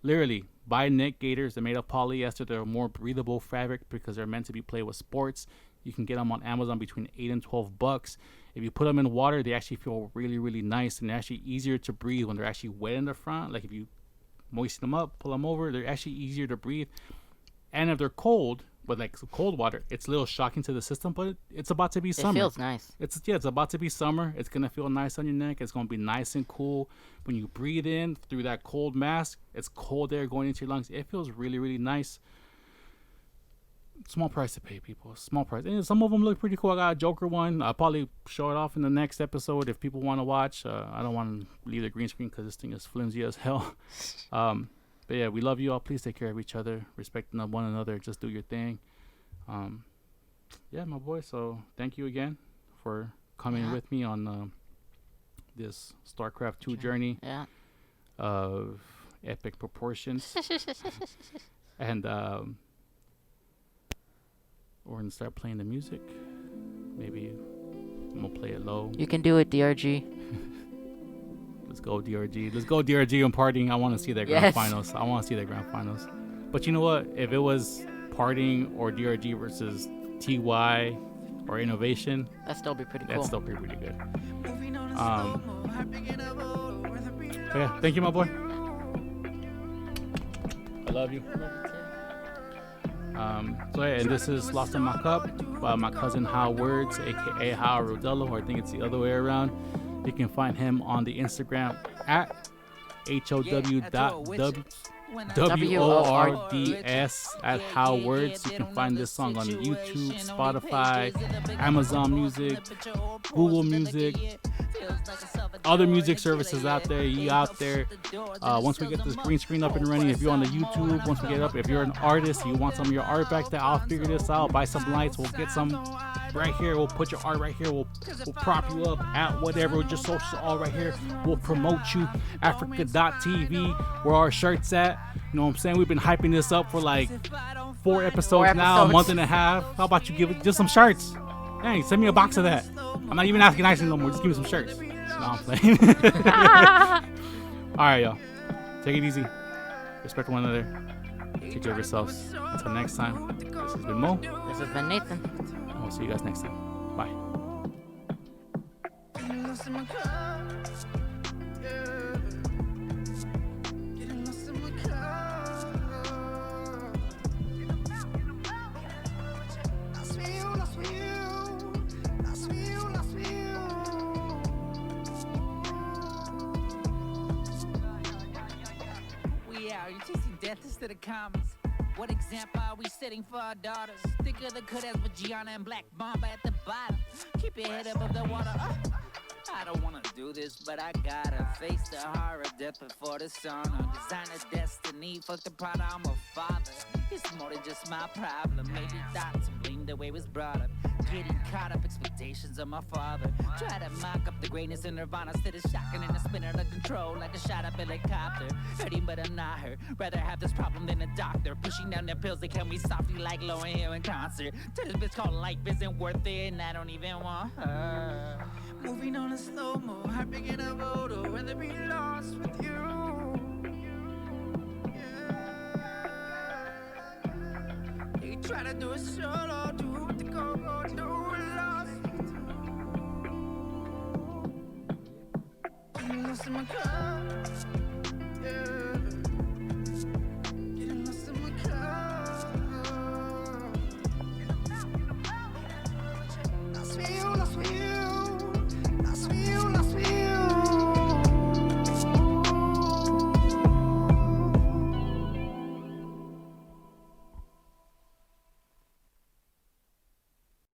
literally buy neck gaiters. They're made of polyester. They're a more breathable fabric because they're meant to be played with sports. You can get them on Amazon between $8 and $12. If you put them in water, they actually feel really, really nice, and they're actually easier to breathe when they're actually wet in the front. Like if you moisten them up, pull them over, they're actually easier to breathe. And if they're cold, with like cold water, it's a little shocking to the system, but it's about to be summer. It feels nice. It's about to be summer. It's gonna feel nice on your neck. It's gonna be nice and cool. When you breathe in through that cold mask, it's cold air going into your lungs. It feels really, really nice. Small price to pay, people. Small price. And some of them look pretty cool. I got a Joker one. I'll probably show it off in the next episode if people want to watch. I don't want to leave the green screen because this thing is flimsy as hell. But yeah, we love you all. Please take care of each other, respecting one another. Just do your thing. Yeah, my boy. So thank you again for coming with me on this StarCraft 2 journey of epic proportions. And we're gonna start playing the music. Maybe I'm gonna play it low. You can do it, DRG. Let's go DRG. Let's go DRG on partying. I want to see that grand finals. I want to see that grand finals. But you know what? If it was partying or DRG versus TY or Innovation, that'd still be pretty cool. That'd still be pretty good. So yeah, thank you, my boy. I love you. So yeah, and this is Lost in My Cup by my cousin How Words, aka How Rodello, or I think it's the other way around. You can find him on the Instagram at HOW.WORDS at How Words. You can find this song on YouTube, Spotify, Amazon Music, Google Music, other music services out there. You out there. Once we get this green screen up and running, if you're on the YouTube, once we get up, if you're an artist, you want some of your art back there, I'll figure this out. Buy some lights. We'll get some right here. We'll put your art right here. We'll prop you up at whatever. Just socials all right here. We'll promote you. Africa.tv, where our shirts at. You know what I'm saying? We've been hyping this up for like 4 episodes now, a month and a half. How about you give it just some shirts? Hey, send me a box of that. I'm not even asking nicely no more. Just give me some shirts. No, I'm playing. Alright, y'all. Take it easy. Respect one another. Take care of yourselves. Until next time, this has been Mo. This has been Nathan. And we'll see you guys next time. Bye. Death instead of commas. What example are we setting for our daughters? Think of the good as Gianna and Black Mamba at the bottom. Keep your head above the water. I don't wanna do this, but I gotta face the horror of death before the sun. Design a destiny, fuck the pride, I'm a father. It's more than just my problem. Maybe thought to blame the way it was brought up. Getting caught up expectations of my father. Try to mock up the greatness in Nirvana. Instead of shocking and a spinner to control like a shot up helicopter. Hurting but I'm not hurt. Rather have this problem than a doctor. Pushing down their pills, they kill me softly like Lauryn Hill in concert. To this bitch called life isn't worth it, and I don't even want her. Moving on in slow-mo, hopping in a photo, rather be lost with you. Yeah. do it solo, do it the go, do it lost. You lost in my cup.